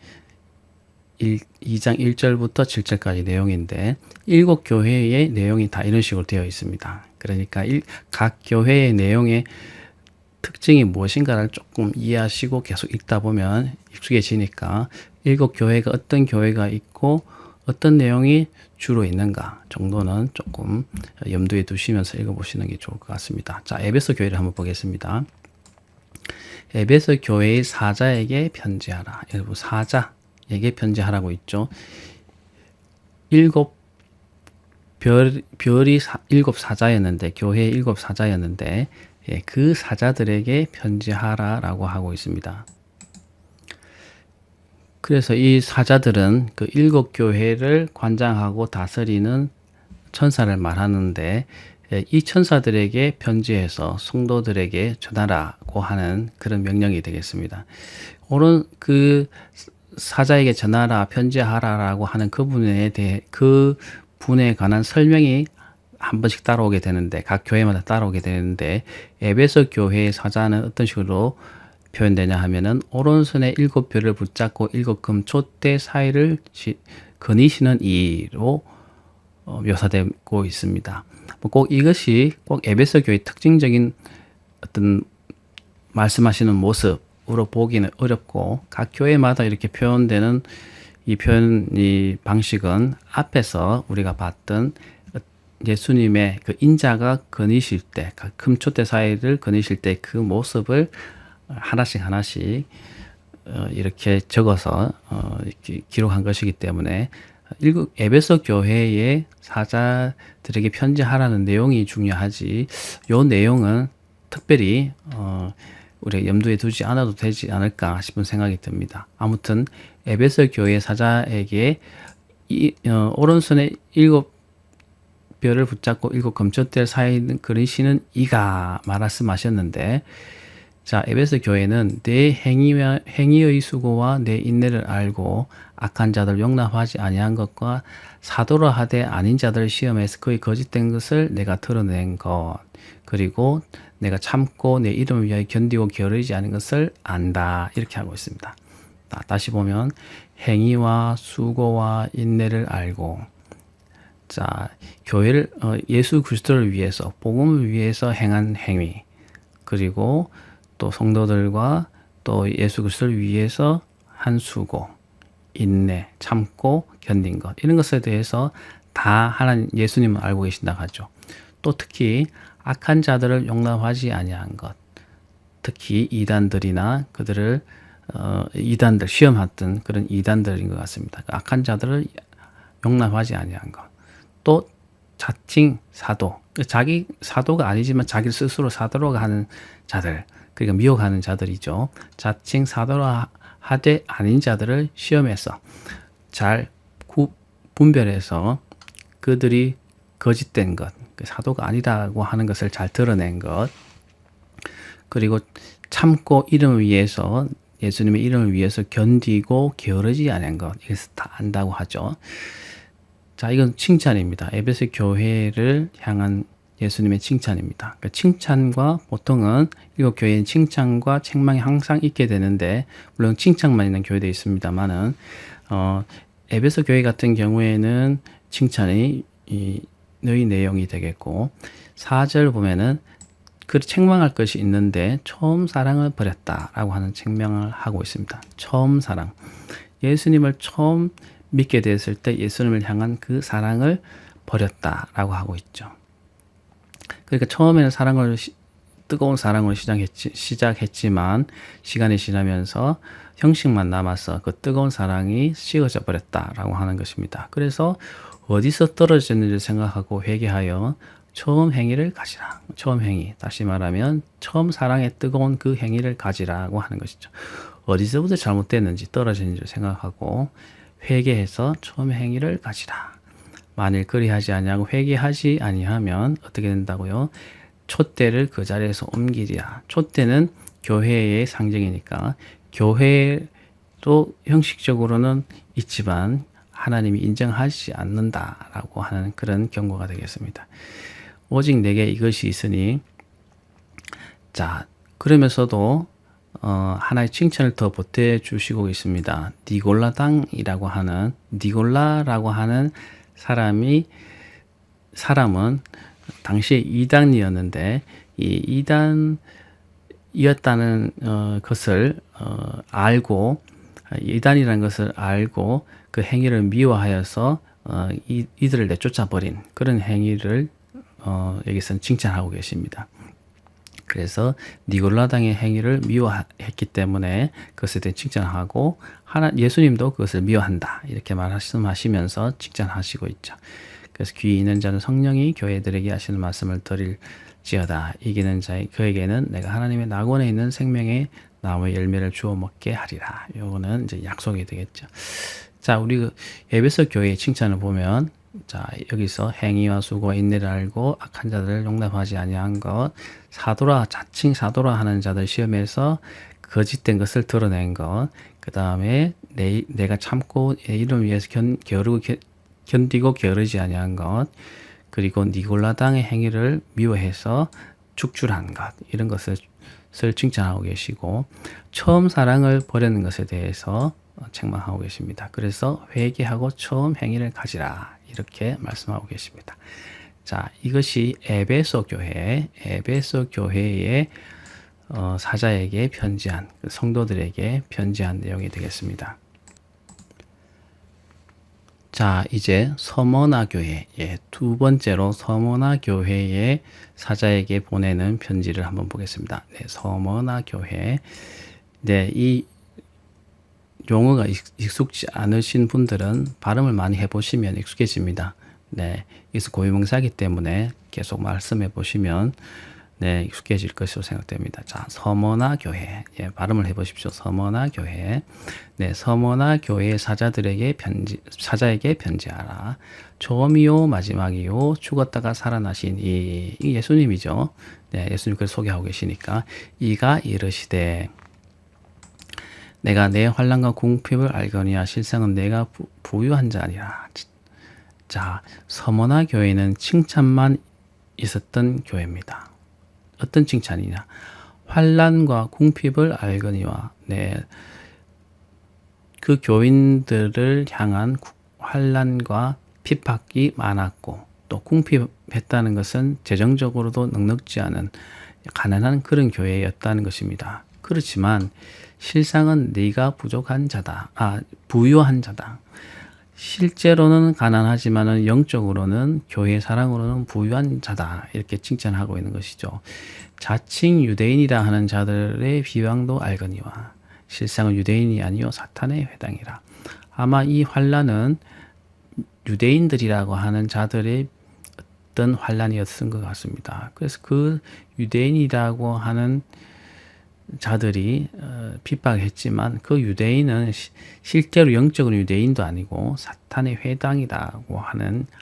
1절부터 7절까지 내용인데 7교회의 내용이 다 이런 식으로 되어 있습니다. 그러니까 각 교회의 내용의 특징이 무엇인가를 조금 이해하시고 계속 읽다 보면 익숙해지니까 7교회가 어떤 교회가 있고 어떤 내용이 주로 있는가 정도는 조금 염두에 두시면서 읽어보시는 게 좋을 것 같습니다. 자, 에베소 교회를 한번 보겠습니다. 에베소 교회의 사자에게 편지하라. 여러분, 사자에게 편지하라고 있죠. 7 별이 일곱 사자였는데, 교회의 일곱 사자였는데, 예, 그 사자들에게 편지하라라고 하고 있습니다. 그래서 이 사자들은 그 일곱 교회를 관장하고 다스리는 천사를 말하는데, 예, 이 천사들에게 편지해서 성도들에게 전하라고 하는 그런 명령이 되겠습니다. 오른 그 사자에게 전하라, 편지하라라고 하는 그 분에 관한 설명이 한 번씩 따라오게 되는데, 각 교회마다 따라오게 되는데, 에베소 교회의 사자는 어떤 식으로 표현되냐 하면은, 오른손에 일곱 별을 붙잡고 일곱 금 촛대 사이를 거니시는 이로 묘사되고 있습니다. 꼭 이것이 꼭 에베소 교회의 특징적인 어떤 말씀하시는 모습으로 보기는 어렵고, 각 교회마다 이렇게 표현되는 이 방식은 앞에서 우리가 봤던 예수님의 그 인자가 거니실 때, 금촛대 사이를 거니실 때 그 모습을 하나씩 이렇게 적어서 이렇게 기록한 것이기 때문에, 에베소 교회의 사자들에게 편지하라는 내용이 중요하지, 요 내용은 특별히 우리가 염두에 두지 않아도 되지 않을까 싶은 생각이 듭니다. 아무튼 에베소 교회 사자에게 오른손에 일곱 별을 붙잡고 일곱 금촛대 사이를 그리시는 이가 말씀하셨는데, 자, 에베소 교회는 내 행위의 수고와 내 인내를 알고 악한 자들 용납하지 아니한 것과 사도라 하되 아닌 자들 시험해서 그의 거짓된 것을 내가 드러낸 것, 그리고 내가 참고 내 이름을 위하여 견디고 게으르지 않은 것을 안다, 이렇게 하고 있습니다. 다시 보면 행위와 수고와 인내를 알고, 자, 교회를 예수 그리스도를 위해서, 복음을 위해서 행한 행위, 그리고 또 성도들과 또 예수 그리스도를 위해서 한 수고, 인내, 참고 견딘 것, 이런 것에 대해서 다 하나님 예수님은 알고 계신다고 하죠. 또 특히 악한 자들을 용납하지 아니한 것, 특히 이단들이나 그들을 이단들 시험했던 그런 이단들인 것 같습니다. 악한 자들을 용납하지 아니한 것. 또 자칭 사도, 자기 사도가 아니지만 자기 스스로 사도로 하는 자들, 그러니까 미혹하는 자들이죠. 자칭 사도라 하되 아닌 자들을 시험해서 잘 분별해서 그들이 거짓된 것, 사도가 아니다고 하는 것을 잘 드러낸 것, 그리고 참고 이름을 위해서, 예수님의 이름을 위해서 견디고 게으르지 않은 것, 이것을 다 안다고 하죠. 자, 이건 칭찬입니다. 에베소 교회를 향한 예수님의 칭찬입니다. 그러니까 칭찬과, 보통은 이거 교회엔 칭찬과 책망이 항상 있게 되는데, 물론 칭찬만 있는 교회도 있습니다만은, 에베소 교회 같은 경우에는 칭찬이 너희 내용이 되겠고, 4절 보면은 그 책망할 것이 있는데 처음 사랑을 버렸다라고 하는 책망을 하고 있습니다. 처음 사랑. 예수님을 처음 믿게 됐을 때 예수님을 향한 그 사랑을 버렸다라고 하고 있죠. 그러니까 처음에는 뜨거운 사랑으로 시작했지만 시간이 지나면서 형식만 남아서 그 뜨거운 사랑이 식어져 버렸다라고 하는 것입니다. 그래서 어디서 떨어졌는지 생각하고 회개하여 처음 행위를 가지라. 처음 행위. 다시 말하면 처음 사랑에 뜨거운 그 행위를 가지라고 하는 것이죠. 어디서부터 잘못됐는지 떨어졌는지 생각하고 회개해서 처음 행위를 가지라. 만일 그리하지 아니하고 회개하지 아니하면 어떻게 된다고요? 촛대를 그 자리에서 옮기리라. 촛대는 교회의 상징이니까 교회도 형식적으로는 있지만 하나님이 인정하지 않는다라고 하는 그런 경고가 되겠습니다. 오직 내게 이것이 있으니, 자, 그러면서도 하나의 칭찬을 더 보태주시고 있습니다. 니골라라고 하는 사람은 당시에 이단이었는데, 이 이단이었다는 것을 알고, 이단이라는 것을 알고 그 행위를 미워하여서 이들을 내쫓아 버린 그런 행위를 여기서는 칭찬하고 계십니다. 그래서 니골라당의 행위를 미워했기 때문에 그것에 대해 칭찬하고, 예수님도 그것을 미워한다, 이렇게 말씀하시면서 칭찬하시고 있죠. 그래서 귀 있는 자는 성령이 교회들에게 하시는 말씀을 들을지어다. 이기는 자의 그에게는 내가 하나님의 낙원에 있는 생명의 나무의 열매를 주어 먹게 하리라. 요거는 이제 약속이 되겠죠. 자, 우리 그 에베소 교회의 칭찬을 보면, 자, 여기서 행위와 수고와 인내를 알고 악한 자들을 용납하지 아니한 것, 사도라 자칭 사도라 하는 자들 시험에서 거짓된 것을 드러낸 것, 그 다음에 내가 참고 내 이름 위해서 견디고 게으르지 아니한 것, 그리고 니골라당의 행위를 미워해서 축출한 것, 이런 것을 칭찬하고 계시고, 처음 사랑을 버리는 것에 대해서 책망하고 계십니다. 그래서 회개하고 처음 행위를 가지라, 이렇게 말씀하고 계십니다. 자, 이것이 에베소 교회의 사자에게 편지한, 성도들에게 편지한 내용이 되겠습니다. 자, 이제 서머나 교회, 두 번째로 서머나 교회의 사자에게 보내는 편지를 한번 보겠습니다. 네, 서머나 교회. 네, 이 용어가 익숙지 않으신 분들은 발음을 많이 해보시면 익숙해집니다. 네, 이것은 고유명사이기 때문에 계속 말씀해 보시면 네, 익숙해질 것으로 생각됩니다. 자, 서머나 교회. 발음을 해보십시오. 서머나 교회. 네, 서머나 교회의 사자에게 편지하라. 처음이요, 마지막이요, 죽었다가 살아나신 이 예수님이죠. 네, 예수님 그걸 소개하고 계시니까 이가 이르시되 내가 내 환난과 궁핍을 알거니와 실상은 내가 부유한 자니라. 자, 서머나 교회는 칭찬만 있었던 교회입니다. 어떤 칭찬이냐? 환난과 궁핍을 알거니와, 네, 그 교인들을 향한 환난과 핍박이 많았고, 또 궁핍했다는 것은 재정적으로도 넉넉지 않은 가난한 그런 교회였다는 것입니다. 그렇지만 실상은 네가 부족한 자다. 부유한 자다. 실제로는 가난하지만은 영적으로는 교회 사랑으로는 부유한 자다. 이렇게 칭찬하고 있는 것이죠. 자칭 유대인이라 하는 자들의 비방도 알거니와 실상은 유대인이 아니요 사탄의 회당이라. 아마 이 환난은 유대인들이라고 하는 자들의 어떤 환난이었던 것 같습니다. 그래서 그 유대인이라고 하는 자들이 핍박했지만 그 유대인은 실제로 영적으로 유대인도 아니고 사탄의 회당이라고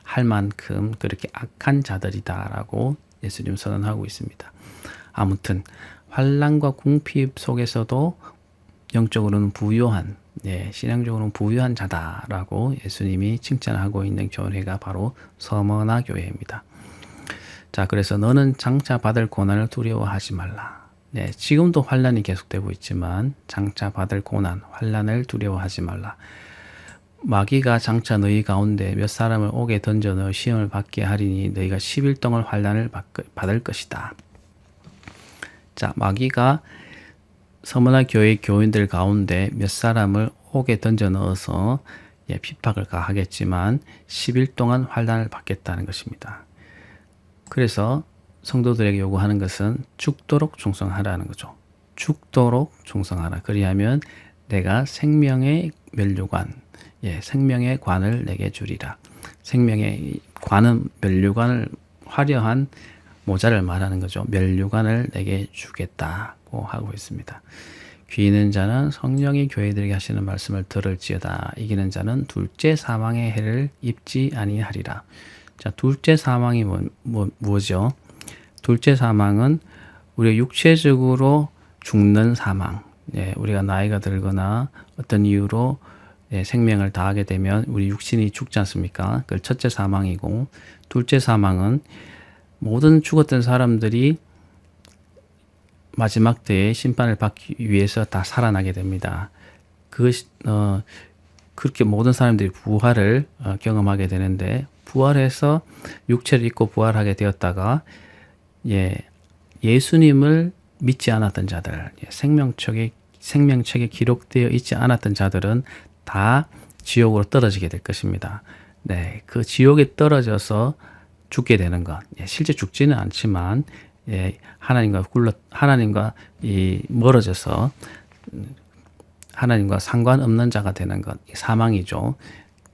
할 만큼 그렇게 악한 자들이다라고 예수님 선언하고 있습니다. 아무튼 환난과 궁핍 속에서도 영적으로는 부유한, 신앙적으로는 부유한 자다라고 예수님이 칭찬하고 있는 교회가 바로 서머나 교회입니다. 자, 그래서 너는 장차 받을 고난을 두려워하지 말라. 네, 지금도 환난이 계속되고 있지만 장차 받을 고난, 환난을 두려워하지 말라. 마귀가 장차 너희 가운데 몇 사람을 옥에 던져 넣어 시험을 받게 하리니 너희가 10일 동안 환난을 받을 것이다. 자, 마귀가 서머나 교회 교인들 가운데 몇 사람을 옥에 던져 넣어서 핍박을 가하겠지만 10일 동안 환난을 받겠다는 것입니다. 그래서 성도들에게 요구하는 것은 죽도록 충성하라는 거죠. 죽도록 충성하라. 그리하면 내가 생명의 면류관, 생명의 관을 내게 주리라. 생명의 관은 면류관을 화려한 모자를 말하는 거죠. 면류관을 내게 주겠다고 하고 있습니다. 귀 있는 자는 성령이 교회들에게 하시는 말씀을 들을지어다. 이기는 자는 둘째 사망의 해를 입지 아니하리라. 자, 둘째 사망이 뭐죠? 둘째 사망은 우리가 육체적으로 죽는 사망. 우리가 나이가 들거나 어떤 이유로 생명을 다하게 되면 우리 육신이 죽지 않습니까? 그걸 첫째 사망이고, 둘째 사망은 모든 죽었던 사람들이 마지막 때에 심판을 받기 위해서 다 살아나게 됩니다. 그렇게 모든 사람들이 부활을 경험하게 되는데, 부활해서 육체를 입고 부활하게 되었다가 예수님을 믿지 않았던 자들, 생명책에 기록되어 있지 않았던 자들은 다 지옥으로 떨어지게 될 것입니다. 네, 그 지옥에 떨어져서 죽게 되는 것, 실제 죽지는 않지만 하나님과 멀어져서 하나님과 상관없는 자가 되는 것, 사망이죠.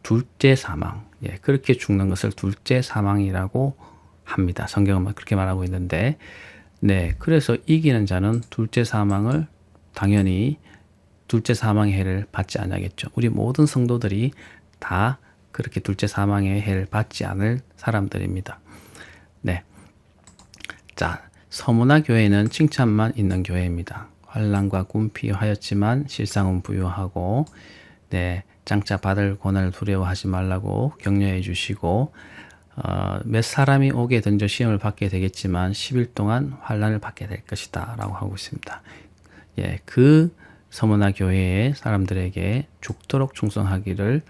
둘째 사망. 예, 그렇게 죽는 것을 둘째 사망이라고 합니다. 성경은 그렇게 말하고 있는데, 네, 그래서 이기는 자는 둘째 사망을 당연히 둘째 사망의 해를 받지 않겠죠. 우리 모든 성도들이 다 그렇게 둘째 사망의 해를 받지 않을 사람들입니다. 네. 자, 서문화 교회는 칭찬만 있는 교회입니다. 환난과 궁핍하였지만 실상은 부유하고, 네, 장차 받을 고난을 두려워하지 말라고 격려해 주시고, 몇 사람이 오게 던져 시험을 받게 되겠지만 10일 동안 환난을 받게 될 것이다 라고 하고 있습니다. 예, 그 서문화 교회의 사람들에게 죽도록 충성하기를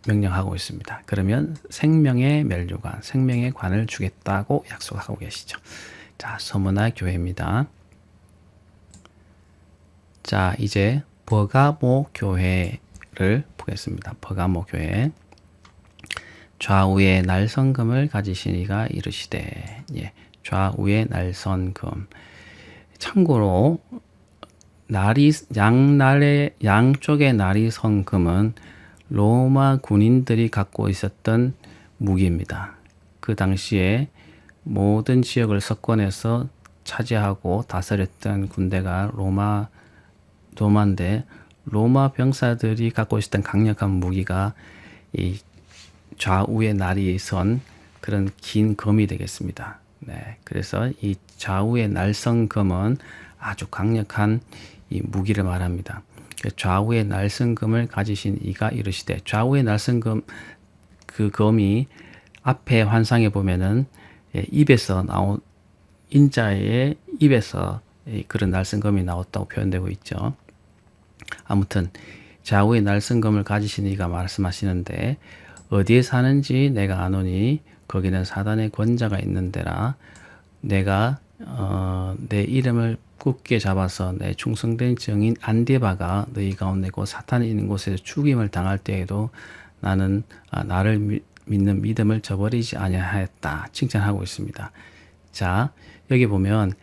명령하고 있습니다. 그러면 생명의 면류관, 생명의 관을 주겠다고 약속하고 계시죠. 자, 서문화 교회입니다. 자, 이제 버가모 교회를 보겠습니다. 버가모 교회. 좌우에 날성금을 가지신 이가 이르시되, 예, 좌우에 날성금. 참고로 양쪽의 나리성금은 로마 군인들이 갖고 있었던 무기입니다. 그 당시에 모든 지역을 석권해서 차지하고 다스렸던 군대가 로마인데, 로마 병사들이 갖고 있었던 강력한 무기가 이 좌우에 날이 선 그런 긴 검이 되겠습니다. 네, 그래서 이 좌우의 날성검은 아주 강력한 이 무기를 말합니다. 좌우의 날성검을 가지신 이가 이르시되, 좌우의 날성검, 그 검이 앞에 환상에 보면은 입에서 나온, 인자의 입에서 그런 날성검이 나왔다고 표현되고 있죠. 아무튼 좌우의 날성검을 가지신 이가 말씀하시는데, 어디에 사는지 내가 아노니 거기는 사단의 권자가 있는 데라. 내가 내 이름을 굳게 잡아서 내 충성된 증인 안디바가 너희 가운데 곧 사탄이 있는 곳에서 죽임을 당할 때에도 나는 나를 믿는 믿음을 저버리지 아니하였다 칭찬하고 있습니다. 자, 여기 보면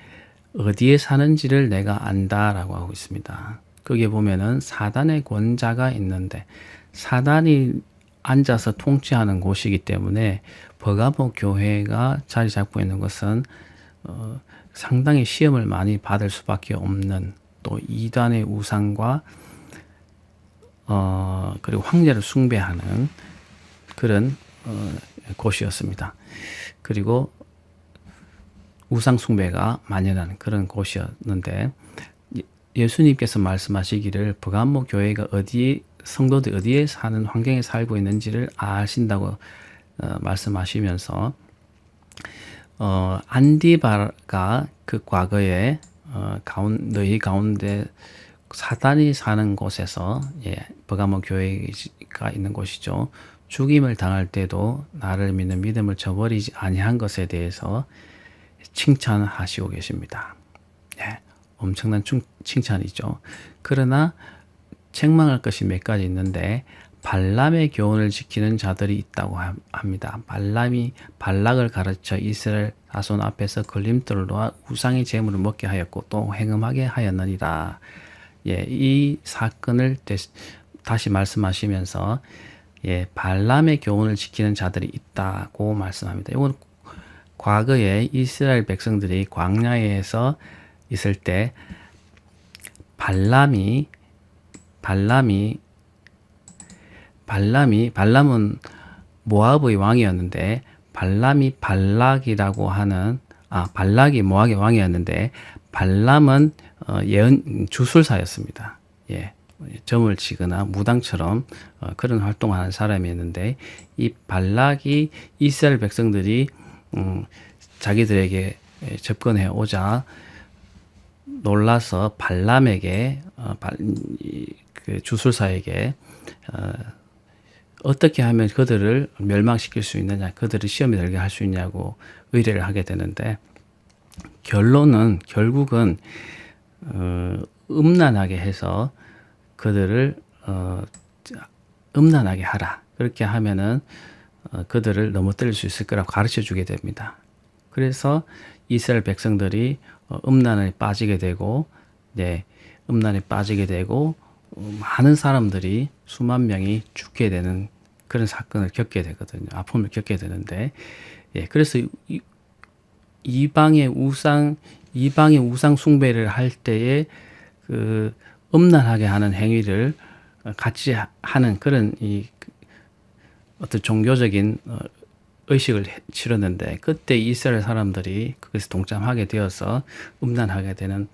어디에 사는지를 내가 안다라고 하고 있습니다. 거기에 보면은 사단의 권자가 있는데, 사단이 앉아서 통치하는 곳이기 때문에 버가모 교회가 자리 잡고 있는 것은 상당히 시험을 많이 받을 수밖에 없는, 또 이단의 우상과 그리고 황제를 숭배하는 그런 곳이었습니다. 그리고 우상 숭배가 만연한 그런 곳이었는데, 예수님께서 말씀하시기를 버가모 교회가 성도들 어디에 사는 환경에 살고 있는지를 아신다고 말씀하시면서, 안디바가 그 과거에 너희 가운데 사단이 사는 곳에서, 버가모 교회가 있는 곳이죠. 죽임을 당할 때도 나를 믿는 믿음을 저버리지 아니한 것에 대해서 칭찬하시고 계십니다. 엄청난 칭찬이죠. 그러나 책망할 것이 몇 가지 있는데, 발람의 교훈을 지키는 자들이 있다고 합니다. 발락을 가르쳐 이스라엘 자손 앞에서 걸림돌을 놓아 우상의 재물을 먹게 하였고 또 행음하게 하였느니라. 이 사건을 다시 말씀하시면서, 발람의 교훈을 지키는 자들이 있다고 말씀합니다. 이건 과거에 이스라엘 백성들이 광야에서 있을 때 발람은 모압의 왕이었는데, 발락이 모압의 왕이었는데, 발람은 주술사였습니다. 점을 치거나 무당처럼 그런 활동을 하는 사람이었는데, 이 발락이 이스라엘 백성들이 자기들에게 접근해 오자 놀라서 발람에게, 그 주술사에게 어떻게 하면 그들을 멸망시킬 수 있느냐, 그들을 시험에 들게 할 수 있냐고 의뢰를 하게 되는데, 결국은 음란하게 해서 그들을 음란하게 하라. 그렇게 하면은 그들을 넘어뜨릴 수 있을 거라고 가르쳐 주게 됩니다. 그래서 이스라엘 백성들이 음란에 빠지게 되고, 많은 사람들이 수만 명이 죽게 되는 그런 사건을 겪게 되거든요. 아픔을 겪게 되는데, 예, 그래서 이방의 우상 숭배를 할 때에 그 음란하게 하는 행위를 같이 하는 그런 어떤 종교적인 의식을 치렀는데, 그때 이스라엘 사람들이 그것에 동참하게 되어서 음란하게 되는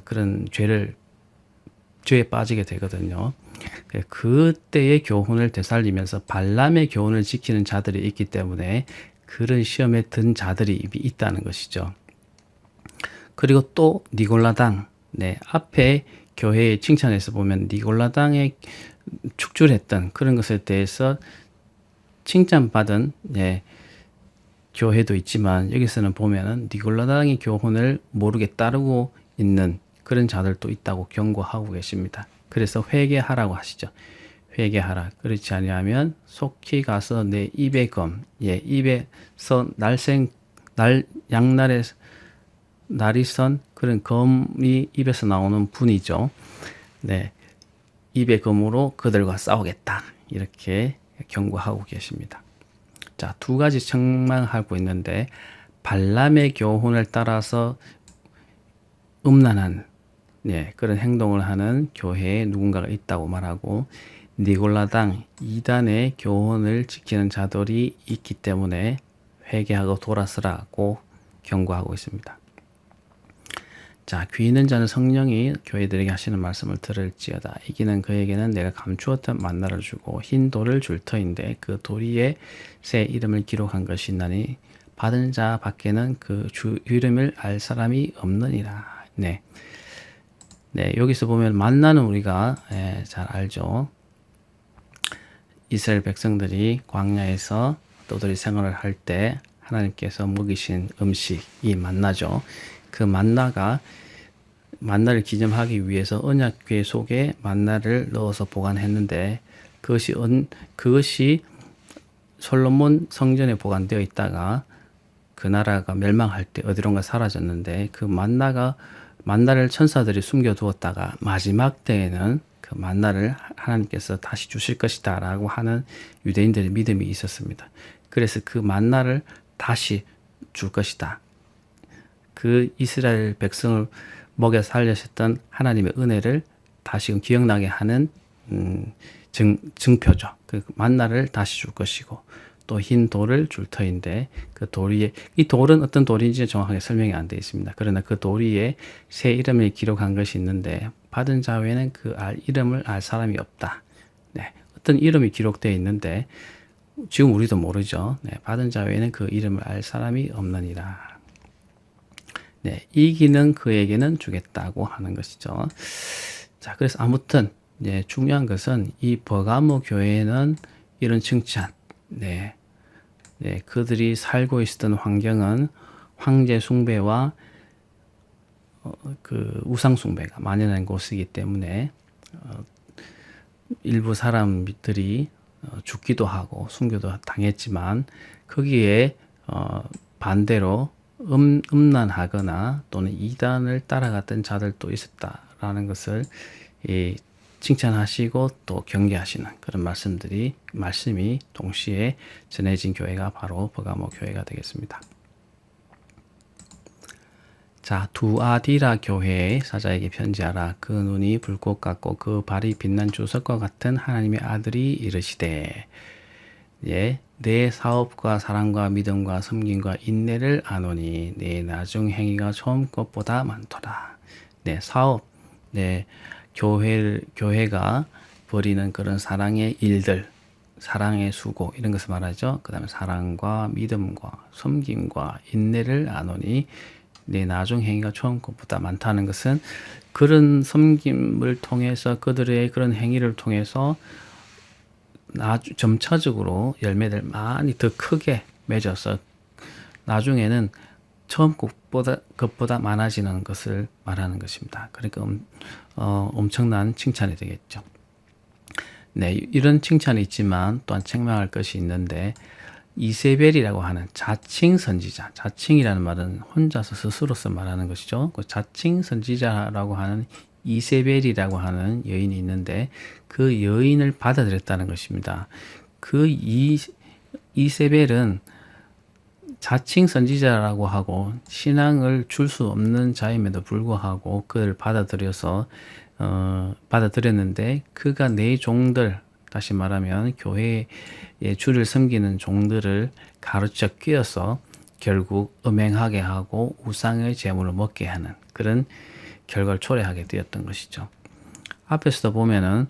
그런 죄에 빠지게 되거든요. 그때의 교훈을 되살리면서 발람의 교훈을 지키는 자들이 있기 때문에 그런 시험에 든 자들이 이미 있다는 것이죠. 그리고 또 니골라당, 네, 앞에 교회의 칭찬에서 보면 니골라당에 축출했던 그런 것에 대해서 칭찬받은, 네, 교회도 있지만, 여기서는 보면은 니골라당의 교훈을 모르게 따르고 있는 그런 자들도 있다고 경고하고 계십니다. 그래서 회개하라고 하시죠. 회개하라. 그렇지 아니하면 속히 가서 내 입의 검, 예, 입에서 양날에 날이 선 그런 검이 입에서 나오는 분이죠. 네, 입의 검으로 그들과 싸우겠다. 이렇게 경고하고 계십니다. 자, 두 가지 책망하고 있는데, 발람의 교훈을 따라서 음란한, 네, 그런 행동을 하는 교회에 누군가가 있다고 말하고, 니골라당, 이단의 교훈을 지키는 자들이 있기 때문에 회개하고 돌아서라고 경고하고 있습니다. 자, 귀 있는 자는 성령이 교회들에게 하시는 말씀을 들을지어다. 이기는 그에게는 내가 감추었던 만나를 주고 흰 돌을 줄 터인데 그 돌 위에 새 이름을 기록한 것이 있나니 받은 자 밖에는 그 주 이름을 알 사람이 없느니라. 네, 네, 여기서 보면 만나는 우리가 잘 알죠. 이스라엘 백성들이 광야에서 떠돌이 생활을 할 때 하나님께서 먹이신 음식이 만나죠. 그 만나를 기념하기 위해서 언약궤 속에 만나를 넣어서 보관했는데, 그것이 솔로몬 성전에 보관되어 있다가 그 나라가 멸망할 때 어디론가 사라졌는데, 그 만나를 천사들이 숨겨두었다가 마지막 때에는 그 만나를 하나님께서 다시 주실 것이다 라고 하는 유대인들의 믿음이 있었습니다. 그래서 그 만나를 다시 줄 것이다. 그 이스라엘 백성을 먹여 살리셨던 하나님의 은혜를 다시금 기억나게 하는 증표죠. 그 만나를 다시 줄 것이고, 또 흰 돌을 줄 터인데 그 돌 위에, 이 돌은 어떤 돌인지 정확하게 설명이 안 되어 있습니다. 그러나 그 돌 위에 새 이름을 기록한 것이 있는데 받은 자 외에는 그 이름을 알 사람이 없다. 네, 어떤 이름이 기록되어 있는데 지금 우리도 모르죠. 네, 받은 자 외에는 그 이름을 알 사람이 없느니라. 네, 이기는 그에게는 주겠다고 하는 것이죠. 자, 그래서 아무튼 중요한 것은 이 버가모 교회에는 이런 칭찬, 네, 그들이 살고 있었던 환경은 황제 숭배와 그 우상 숭배가 만연한 곳이기 때문에 일부 사람들이 죽기도 하고 순교도 당했지만, 거기에 반대로 음란하거나 또는 이단을 따라갔던 자들도 있었다라는 것을 칭찬하시고 또 경계하시는 그런 말씀이 동시에 전해진 교회가 바로 버가모 교회가 되겠습니다. 자, 두아디라 교회의 사자에게 편지하라. 그 눈이 불꽃 같고 그 발이 빛난 주석과 같은 하나님의 아들이 이르시되, 내 사업과 사랑과 믿음과 섬김과 인내를 아노니 내 나중 행위가 처음 것보다 많도다. 네, 사업, 교회가 벌이는 그런 사랑의 일들, 사랑의 수고, 이런 것을 말하죠. 그 다음에 사랑과 믿음과 섬김과 인내를 아노니 내 나중 행위가 처음 것보다 많다는 것은, 그런 섬김을 통해서, 그들의 그런 행위를 통해서 점차적으로 열매를 많이 더 크게 맺어서 나중에는 처음 것보다 많아지는 것을 말하는 것입니다. 그러니까 엄청난 칭찬이 되겠죠. 네, 이런 칭찬이 있지만 또한 책망할 것이 있는데, 이세벨이라고 하는 자칭 선지자, 자칭이라는 말은 혼자서 스스로서 말하는 것이죠. 그 자칭 선지자라고 하는 이세벨이라고 하는 여인이 있는데 그 여인을 받아들였다는 것입니다. 그 이세벨은 자칭 선지자라고 하고 신앙을 줄 수 없는 자임에도 불구하고 그를 받아들였는데 그가 내 종들, 다시 말하면 교회의 주를 섬기는 종들을 가르쳐 끼어서 결국 음행하게 하고 우상의 제물을 먹게 하는 그런 결과를 초래하게 되었던 것이죠. 앞에서도 보면은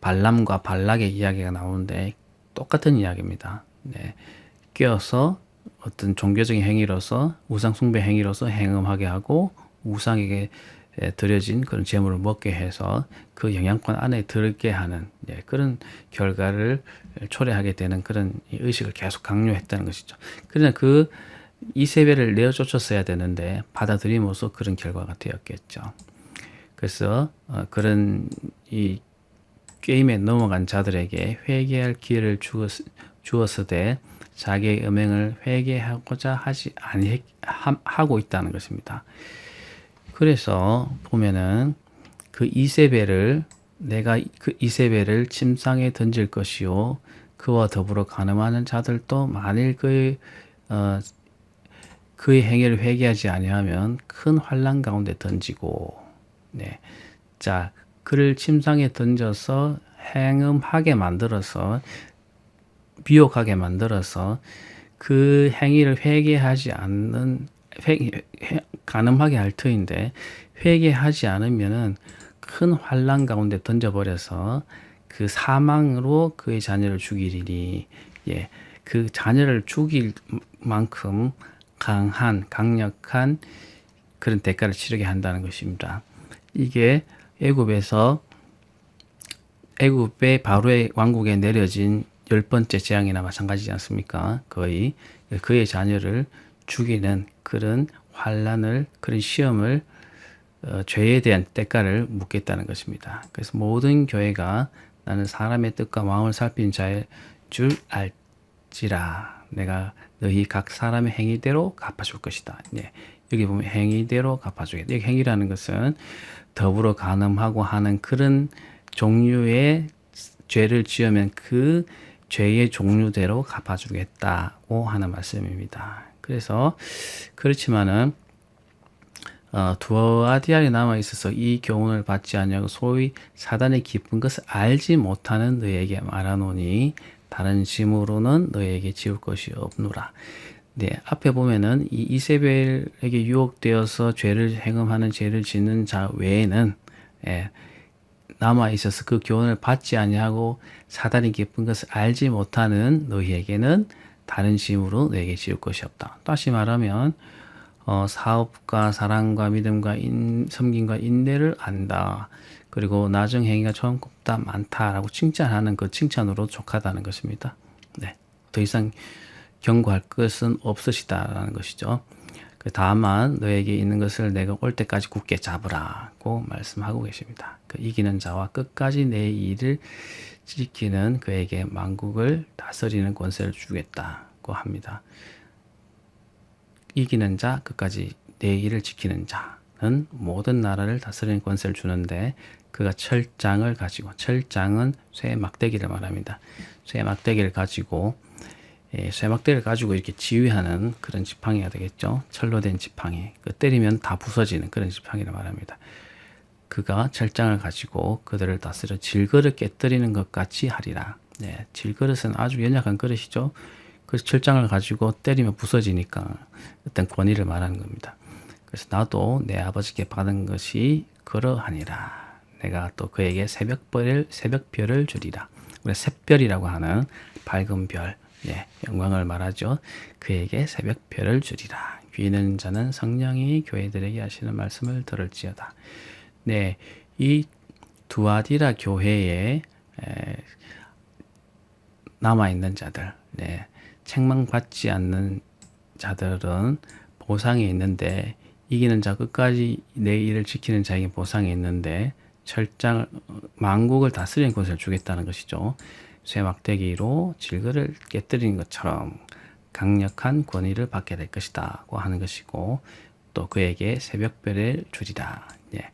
발람과 발락의 이야기가 나오는데 똑같은 이야기입니다. 끼어서 어떤 종교적인 행위로서 우상 숭배 행위로서 행음하게 하고 우상에게 드려진 그런 제물을 먹게 해서 그 영향권 안에 들게 하는 그런 결과를 초래하게 되는 그런 의식을 계속 강요했다는 것이죠. 그러나 그 이세벨을 내어 쫓았어야 되는데 받아들임으로써 그런 결과가 되었겠죠. 그래서 그런 이 게임에 넘어간 자들에게 회개할 기회를 주었으되 자기의 음행을 회개하고자 하고 있다는 것입니다. 그래서 보면은 내가 그 이세벨을 침상에 던질 것이요 그와 더불어 간음하는 자들도 만일 그의 행위를 회개하지 아니하면 큰 환난 가운데 던지고 자 그를 침상에 던져서 행음하게 만들어서 미혹하게 만들어서 그 행위를 회개하지 않는 간음하게 할 터인데 회개하지 않으면은 큰 환난 가운데 던져버려서 그 사망으로 그의 자녀를 죽이리니 그 자녀를 죽일 만큼 강력한 그런 대가를 치르게 한다는 것입니다. 이게 애굽의 바로의 왕국에 내려진 10번째 재앙이나 마찬가지지 않습니까? 거의 그의 자녀를 죽이는 그런 환난을, 그런 시험을 죄에 대한 대가를 묻겠다는 것입니다. 그래서 모든 교회가 나는 사람의 뜻과 마음을 살핀 자의 줄 알지라 내가 너희 각 사람의 행위대로 갚아줄 것이다. 여기 보면 행위대로 갚아주겠다. 여기 행위라는 것은 더불어 간음하고 하는 그런 종류의 죄를 지으면 그 죄의 종류대로 갚아주겠다고 하는 말씀입니다. 그래서 그렇지만은 두아디아에 남아 있어서 이 교훈을 받지 아니하고 소위 사단의 기쁜 것을 알지 못하는 너에게 말하노니 다른 짐으로는 너에게 지울 것이 없노라. 앞에 보면은 이 이세벨에게 유혹되어서 죄를 행음하는 죄를 짓는 자 외에는 남아 있어서 그 교훈을 받지 아니하고 사단이 기쁜 것을 알지 못하는 너희에게는 다른 짐으로 너에게 지을 것이 없다. 다시 말하면 사업과 사랑과 믿음과 섬김과 인내를 안다. 그리고 나중 행위가 조금보다 많다라고 칭찬하는 그 칭찬으로 족하다는 것입니다. 더 이상 경고할 것은 없으시다라는 것이죠. 다만 너에게 있는 것을 내가 올 때까지 굳게 잡으라고 말씀하고 계십니다. 그 이기는 자와 끝까지 내 일을 지키는 그에게 만국을 다스리는 권세를 주겠다고 합니다. 이기는 자, 끝까지 내 일을 지키는 자는 모든 나라를 다스리는 권세를 주는데 그가 철장을 가지고, 철장은 쇠 막대기를 말합니다. 쇠 막대기를 가지고 이렇게 지휘하는 그런 지팡이가 되겠죠. 철로 된 지팡이. 때리면 다 부서지는 그런 지팡이를 말합니다. 그가 철장을 가지고 그들을 다스려 질그릇 깨뜨리는 것 같이 하리라. 질그릇은 아주 연약한 그릇이죠. 그래서 철장을 가지고 때리면 부서지니까 어떤 권위를 말하는 겁니다. 그래서 나도 내 아버지께 받은 것이 그러하니라. 내가 또 그에게 새벽별을 주리라. 우리가 샛별이라고 하는 밝은 별, 영광을 말하죠. 그에게 새벽별을 주리라. 귀 있는 자는 성령이 교회들에게 하시는 말씀을 들을지어다. 이 두아디라 교회에 남아있는 자들, 책망받지 않는 자들은 보상이 있는데, 이기는 자 끝까지 내 일을 지키는 자에게 보상이 있는데 만국을 다스리는 것을 주겠다는 것이죠. 쇠 막대기로 질그를 깨뜨리는 것처럼 강력한 권위를 받게 될 것이다 고 하는 것이고, 또 그에게 새벽별을 주리라. 예.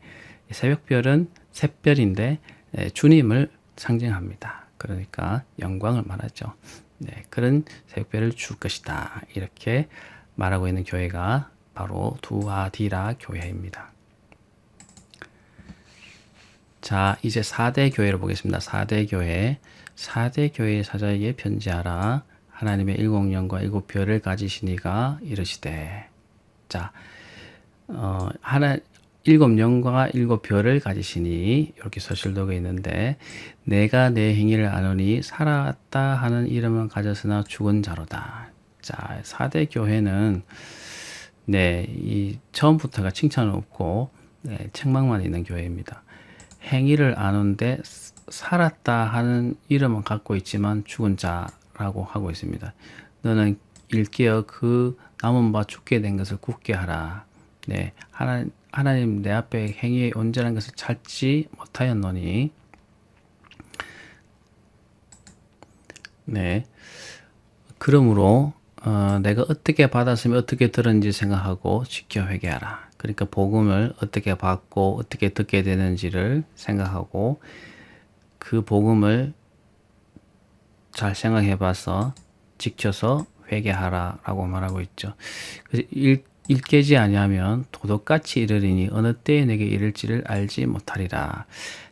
새벽별은 샛별인데 주님을 상징합니다. 그러니까 영광을 말하죠. 네, 그런 새벽별을 줄 것이다. 이렇게 말하고 있는 교회가 바로 두아디라 교회입니다. 자, 이제 4대 교회를 보겠습니다. 4대 교회. 4대 교회의 사자에게 편지하라. 하나님의 일곱 영과 일곱 별을 가지시니가 이르시되. 자, 일곱 영과 일곱 별을 가지시니 이렇게 서술되어 있는데 내가 내 행위를 아노니 살았다 하는 이름은 가졌으나 죽은 자로다. 자, 4대 교회는 네, 이 처음부터가 칭찬은 없고 네, 책망만 있는 교회입니다. 행위를 아는데 살았다 하는 이름은 갖고 있지만 죽은 자라고 하고 있습니다. 너는 일깨어 그 남은 바 죽게 된 것을 굳게 하라. 네, 하나님 내 앞에 행위에 온전한 것을 찾지 못하였노니. 네, 그러므로 내가 어떻게 받았으면 어떻게 들었는지 생각하고 지켜 회개하라. 그러니까 복음을 어떻게 받고 어떻게 듣게 되는지를 생각하고 그 복음을 잘 생각해 봐서 지켜서 회개하라라고 말하고 있죠. 그래서 일깨지 아니하면 도둑같이 이르리니 어느 때에 내게 이를지를 알지 못하리라.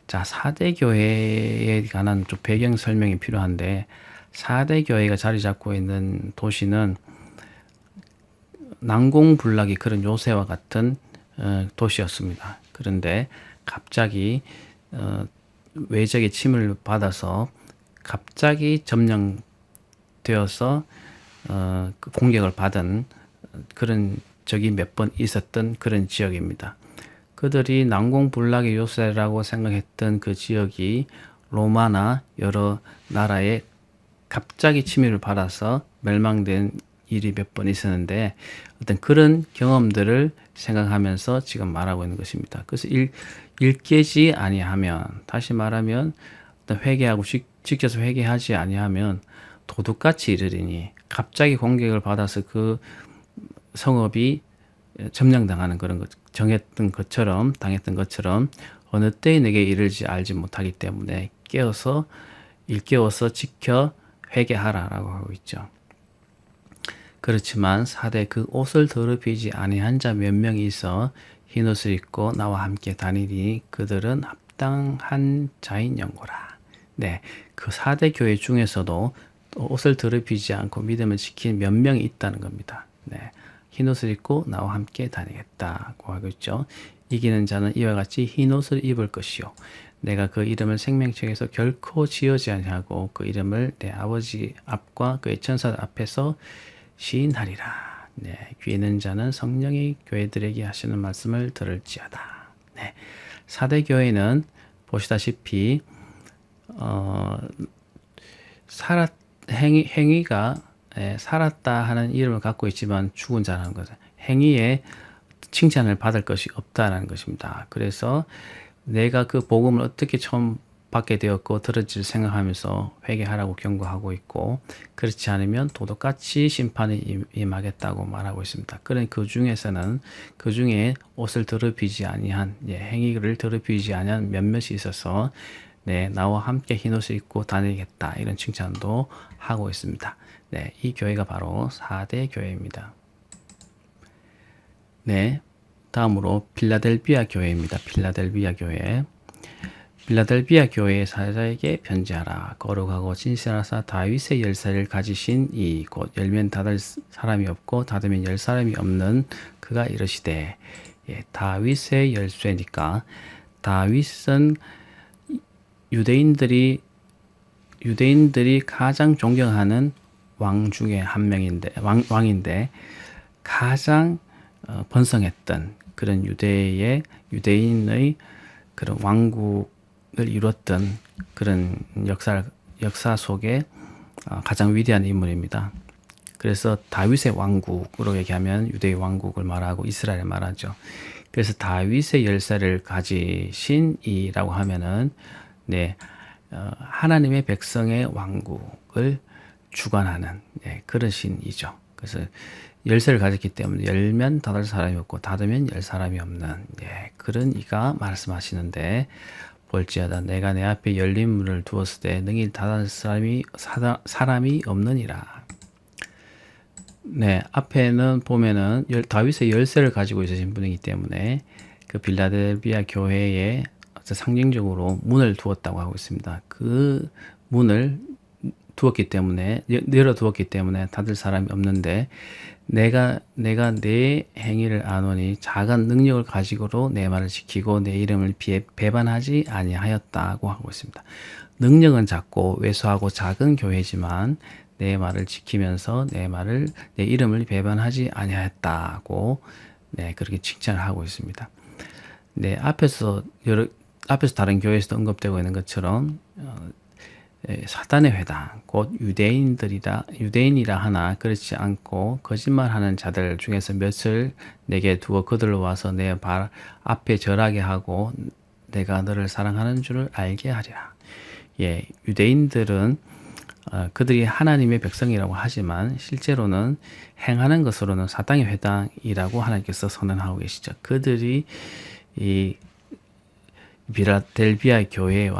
자, 4대 교회에 관한 좀 배경 설명이 필요한데 4대 교회가 자리 잡고 있는 도시는 난공불락이 그런 요새와 같은 도시였습니다. 그런데 갑자기 외적의 침을 받아서 갑자기 점령되어서 그 공격을 받은 그런 적이 몇 번 있었던 그런 지역입니다. 그들이 난공불락의 요새라고 생각했던 그 지역이 로마나 여러 나라에 갑자기 침입을 받아서 멸망된 일이 몇 번 있었는데 어떤 그런 경험들을 생각하면서 지금 말하고 있는 것입니다. 그래서 일깨지 아니하면, 다시 말하면 어떤 회개하고 지켜서 회개하지 아니하면 도둑같이 이르리니, 갑자기 공격을 받아서 그 성읍이 점령당하는 그런 것, 당했던 것처럼 어느 때에 내게 이를지 알지 못하기 때문에 일깨워서 지켜 회개하라라고 하고 있죠. 그렇지만 4대 그 옷을 더럽히지 아니한 자 몇 명이 있어 흰옷을 입고 나와 함께 다니니 그들은 합당한 자인 영고라. 네, 그 4대 교회 중에서도 옷을 더럽히지 않고 믿음을 지킨 몇 명이 있다는 겁니다. 네, 흰옷을 입고 나와 함께 다니겠다고 하고 있죠. 이기는 자는 이와 같이 흰옷을 입을 것이요 내가 그 이름을 생명책에서 결코 지어지 아니하고 그 이름을 내 아버지 앞과 그의 천사들 앞에서 시인하리라. 네, 귀 있는 자는 성령이 교회들에게 하시는 말씀을 들을지어다. 네, 4대 교회는 보시다시피 행위가 살았다 하는 이름을 갖고 있지만 죽은 자라는 것은 행위에 칭찬을 받을 것이 없다라는 것입니다. 그래서 내가 그 복음을 어떻게 처음 받게 되었고 들을지를 생각하면서 회개하라고 경고하고 있고, 그렇지 않으면 도둑같이 심판이 임하겠다고 말하고 있습니다. 그런 그 중에 옷을 더럽히지 아니한 행위를 더럽히지 아니한 몇몇이 있어서 네, 나와 함께 흰옷을 입고 다니겠다 이런 칭찬도 하고 있습니다. 네, 이 교회가 바로 4대 교회입니다. 네, 다음으로 빌라델비아 교회입니다. 빌라델비아 교회의 사자에게 편지하라. 거룩하고 진실하사 다윗의 열쇠를 가지신 이 곧 열면 닫을 사람이 없고 닫으면 열 사람이 없는 그가 이르시되. 다윗의 열쇠니까 다윗은 유대인들이 가장 존경하는 왕 중에 한 명인데 왕인데 가장 번성했던 그런 유대인의 그런 왕국을 이뤘던 그런 역사 속에 가장 위대한 인물입니다. 그래서 다윗의 왕국으로 얘기하면 유대의 왕국을 말하고 이스라엘을 말하죠. 그래서 다윗의 열쇠를 가지신 이라고 하면은 하나님의 백성의 왕국을 주관하는 그런 신이죠. 그래서 열쇠를 가졌기 때문에 열면 닫을 사람이 없고 닫으면 열 사람이 없는 그런 이가 말씀하시는데 볼지어다 내가 내 앞에 열린 문을 두었을 때 능히 닫을 사람이 없느니라. 네, 앞에는 보면은 다윗의 열쇠를 가지고 있으신 분이기 때문에 그 빌라델비아 교회에 상징적으로 문을 두었다고 하고 있습니다. 그 문을 두었기 때문에 열어두었기 때문에 닫을 사람이 없는데 내가 내 행위를 아노니 작은 능력을 가지고도 내 말을 지키고 내 이름을 배반하지 아니하였다고 하고 있습니다. 능력은 작고 왜소하고 작은 교회지만 내 말을 지키면서 내 이름을 배반하지 아니하였다고 그렇게 칭찬을 하고 있습니다. 앞에서 다른 교회에서도 언급되고 있는 것처럼 사단의 회당 곧 유대인이라 하나 그렇지 않고 거짓말하는 자들 중에서 몇을 내게 두어 그들로 와서 내 발 앞에 절하게 하고 내가 너를 사랑하는 줄을 알게 하리라. 유대인들은 그들이 하나님의 백성이라고 하지만 실제로는 행하는 것으로는 사단의 회당이라고 하나님께서 선언하고 계시죠. 그들이 이 빌라델비아 교회에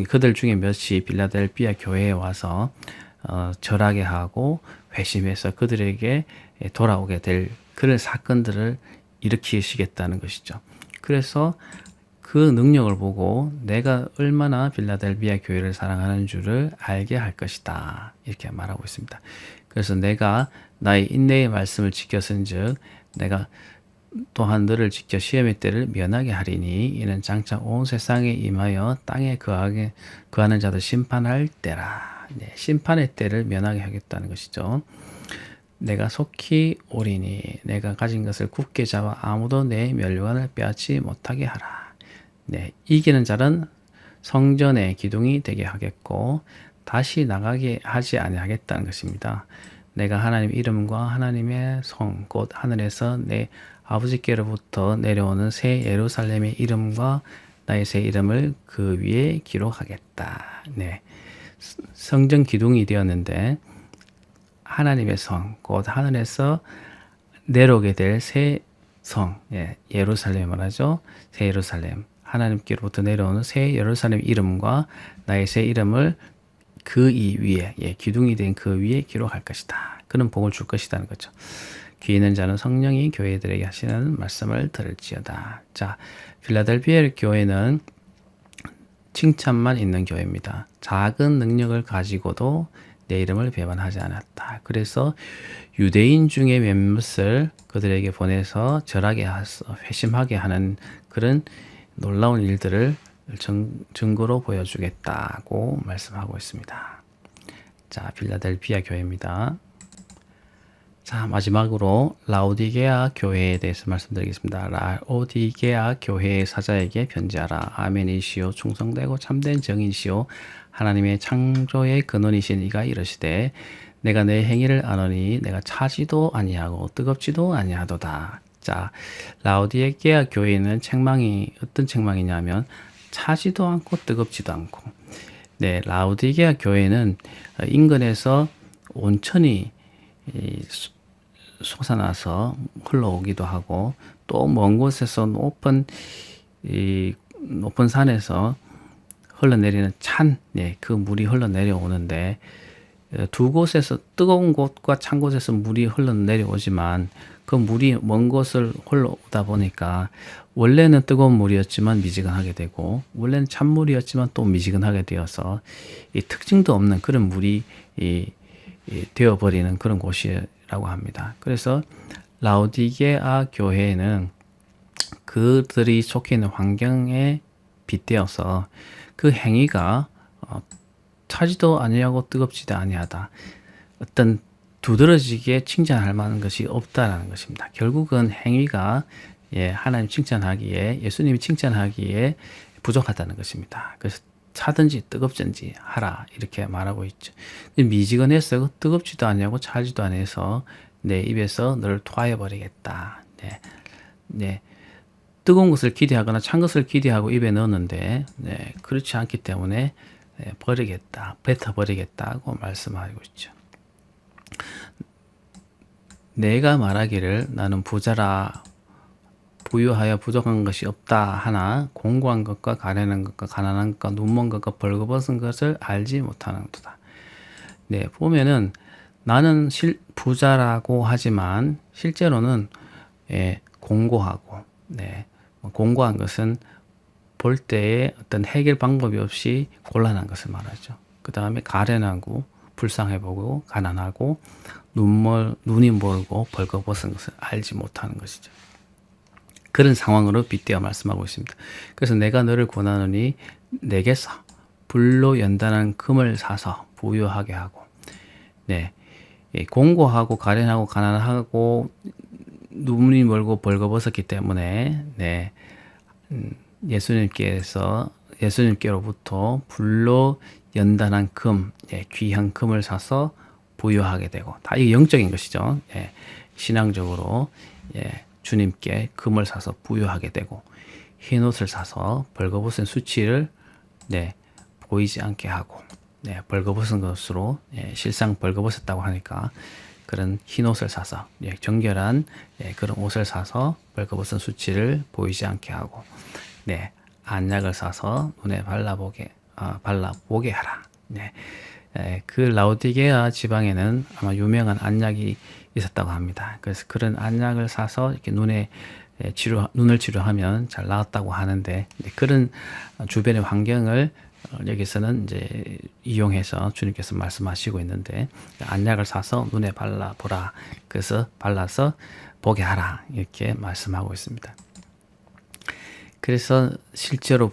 그들 중에 몇이 빌라델비아 교회에 와서 절하게 하고 회심해서 그들에게 돌아오게 될 그런 사건들을 일으키시겠다는 것이죠. 그래서 그 능력을 보고 내가 얼마나 빌라델비아 교회를 사랑하는 줄을 알게 할 것이다. 이렇게 말하고 있습니다. 그래서 내가 나의 인내의 말씀을 지켰은즉 내가 또한 너를 지켜 시험의 때를 면하게 하리니 이는 장차 온 세상에 임하여 땅에 거하는 자들 심판할 때라. 심판의 때를 면하게 하겠다는 것이죠. 내가 속히 오리니 내가 가진 것을 굳게 잡아 아무도 내 멸류관을 빼앗지 못하게 하라. 이기는 자는 성전의 기둥이 되게 하겠고 다시 나가게 하지 아니하겠다는 것입니다. 내가 하나님 이름과 하나님의 성 곧 하늘에서 내 아버지께로부터 내려오는 새 예루살렘의 이름과 나의 새 이름을 그 위에 기록하겠다. 성전 기둥이 되었는데 하나님의 성, 곧 하늘에서 내려오게 될 새 성, 예루살렘 말하죠. 새 예루살렘, 하나님께로부터 내려오는 새 예루살렘 이름과 나의 새 이름을 그 이 위에, 기둥이 된 그 위에 기록할 것이다. 그는 복을 줄 것이라는 거죠. 귀 있는 자는 성령이 교회들에게 하시는 말씀을 들을지어다. 자, 필라델피아 교회는 칭찬만 있는 교회입니다. 작은 능력을 가지고도 내 이름을 배반하지 않았다. 그래서 유대인 중에 몇몇을 그들에게 보내서 절하게 하서 회심하게 하는 그런 놀라운 일들을 증거로 보여주겠다고 말씀하고 있습니다. 자, 필라델피아 교회입니다. 자, 마지막으로 라오디게아 교회에 대해서 말씀드리겠습니다. 라오디게아 교회의 사자에게 편지하라. 아멘이시오 충성되고 참된 정인이시오 하나님의 창조의 근원이신 이가 이르시되 내가 내 행위를 아노니 내가 차지도 아니하고 뜨겁지도 아니하도다. 자, 라오디게아 교회는 어떤 책망이냐면 차지도 않고 뜨겁지도 않고 라오디게아 교회는 인근에서 온천이 솟아나서 흘러오기도 하고 또 먼 곳에서 높은 산에서 흘러내리는 그 물이 흘러내려오는데 두 곳에서 뜨거운 곳과 찬 곳에서 물이 흘러내려오지만 그 물이 먼 곳을 흘러오다 보니까 원래는 뜨거운 물이었지만 미지근하게 되고 원래는 찬물이었지만 또 미지근하게 되어서 이 특징도 없는 그런 물이 되어버리는 그런 곳이라고 합니다. 그래서 라오디게아 교회는 그들이 속해 있는 환경에 빗대어서 그 행위가 차지도 아니하고 뜨겁지도 아니하다. 어떤 두드러지게 칭찬할 만한 것이 없다라는 것입니다. 결국은 행위가 하나님 칭찬하기에 예수님이 칭찬하기에 부족하다는 것입니다. 그래서 차든지 뜨겁든지 하라 이렇게 말하고 있죠. 미지근해서 뜨겁지도 아니하고 차지도 않아서 내 입에서 너를 토하여 버리겠다. 뜨거운 것을 기대하거나 찬 것을 기대하고 입에 넣었는데 그렇지 않기 때문에 뱉어버리겠다고 말씀하고 있죠. 내가 말하기를 나는 부자라 부유하여 부족한 것이 없다 하나 공고한 것과 가련한 것과 가난한 것과 눈먼 것과 벌거벗은 것을 알지 못하는 것이다. 네, 보면은 나는 부자라고 하지만 실제로는 공고하고, 공고한 것은 볼 때에 어떤 해결 방법이 없이 곤란한 것을 말하죠. 그 다음에 가련하고 불쌍해 보고 가난하고 눈이 멀고 벌거벗은 것을 알지 못하는 것이죠. 그런 상황으로 빗대어 말씀하고 있습니다. 그래서 내가 너를 권하노니 내게서 불로 연단한 금을 사서 부유하게 하고, 공고하고 가련하고 가난하고 눈이 멀고 벌거벗었기 때문에 예수님께로부터 불로 연단한 금, 귀한 금을 사서 부유하게 되고, 다 이게 영적인 것이죠. 신앙적으로 주님께 금을 사서 부유하게 되고, 흰 옷을 사서 벌거벗은 수치를 보이지 않게 하고, 벌거벗은 것으로 실상 벌거벗었다고 하니까 그런 흰 옷을 사서 정결한 그런 옷을 사서 벌거벗은 수치를 보이지 않게 하고, 안약을 사서 눈에 발라보게 하라. 그 라오디게아 지방에는 아마 유명한 안약이 있었다고 합니다. 그래서 그런 안약을 사서 이렇게 눈을 치료하면 잘 나았다고 하는데, 그런 주변의 환경을 여기서는 이제 이용해서 주님께서 말씀하시고 있는데, 안약을 사서 눈에 발라보라. 그래서 발라서 보게 하라. 이렇게 말씀하고 있습니다. 그래서 실제로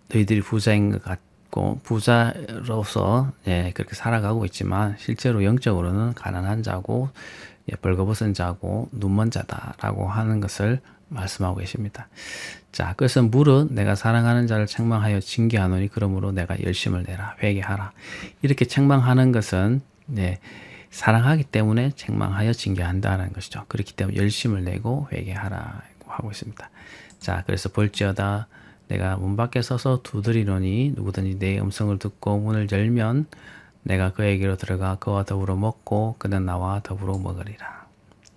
너희들이 부자인 것 같고 부자로서 그렇게 살아가고 있지만 실제로 영적으로는 가난한 자고 벌거벗은 자고 눈먼 자다라고 하는 것을 말씀하고 계십니다. 자, 그래서 무릇 내가 사랑하는 자를 책망하여 징계하노니 그러므로 내가 열심을 내라 회개하라. 이렇게 책망하는 것은 사랑하기 때문에 책망하여 징계한다는 것이죠. 그렇기 때문에 열심을 내고 회개하라고 하고 있습니다. 자, 그래서 볼지어다 내가 문 밖에 서서 두드리노니 누구든지 내 음성을 듣고 문을 열면 내가 그에게로 들어가 그와 더불어 먹고 그는 나와 더불어 먹으리라.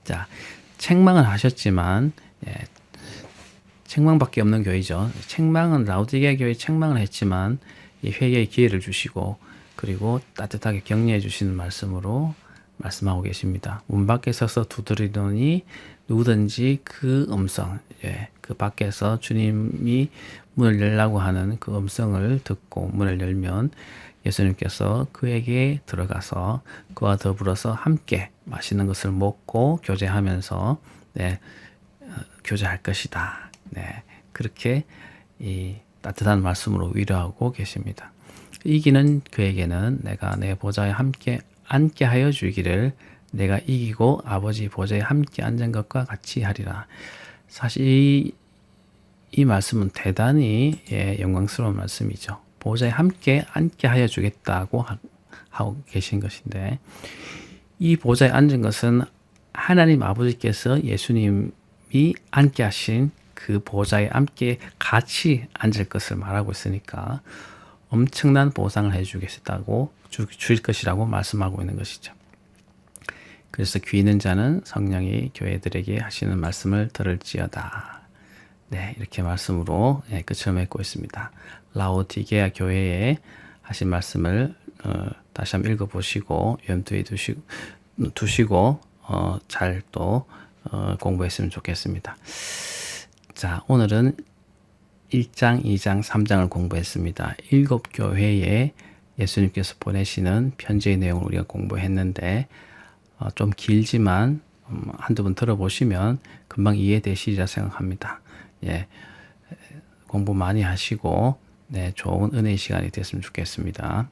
자, 책망을 하셨지만 책망밖에 없는 교회죠. 책망은 라오디게아 교회 책망을 했지만 이 회개의 기회를 주시고 그리고 따뜻하게 격려해 주시는 말씀으로 말씀하고 계십니다. 문 밖에 서서 두드리더니 누구든지 그 음성, 그 밖에서 주님이 문을 열라고 하는 그 음성을 듣고 문을 열면 예수님께서 그에게 들어가서 그와 더불어서 함께 맛있는 것을 먹고 교제하면서 교제할 것이다. 그렇게 이 따뜻한 말씀으로 위로하고 계십니다. 이기는 그에게는 내가 내 보좌에 함께 앉게 하여 주기를 내가 이기고 아버지 보좌에 함께 앉은 것과 같이 하리라. 사실 이 말씀은 대단히 영광스러운 말씀이죠. 보좌에 함께 앉게 하여 주겠다고 하고 계신 것인데, 이 보좌에 앉은 것은 하나님 아버지께서 예수님이 앉게 하신 그 보좌에 함께 같이 앉을 것을 말하고 있으니까 엄청난 보상을 해주겠다고 주실 것이라고 말씀하고 있는 것이죠. 그래서 귀 있는 자는 성령이 교회들에게 하시는 말씀을 들을지어다. 이렇게 말씀으로 끝을 맺고 있습니다. 라오디게아 교회에 하신 말씀을 다시 한번 읽어보시고 염두에 두시고 잘 또 공부했으면 좋겠습니다. 자, 오늘은 1장, 2장, 3장을 공부했습니다. 7교회에 예수님께서 보내시는 편지의 내용을 우리가 공부했는데 좀 길지만 한두 번 들어보시면 금방 이해되시리라 생각합니다. 공부 많이 하시고 좋은 은혜의 시간이 됐으면 좋겠습니다.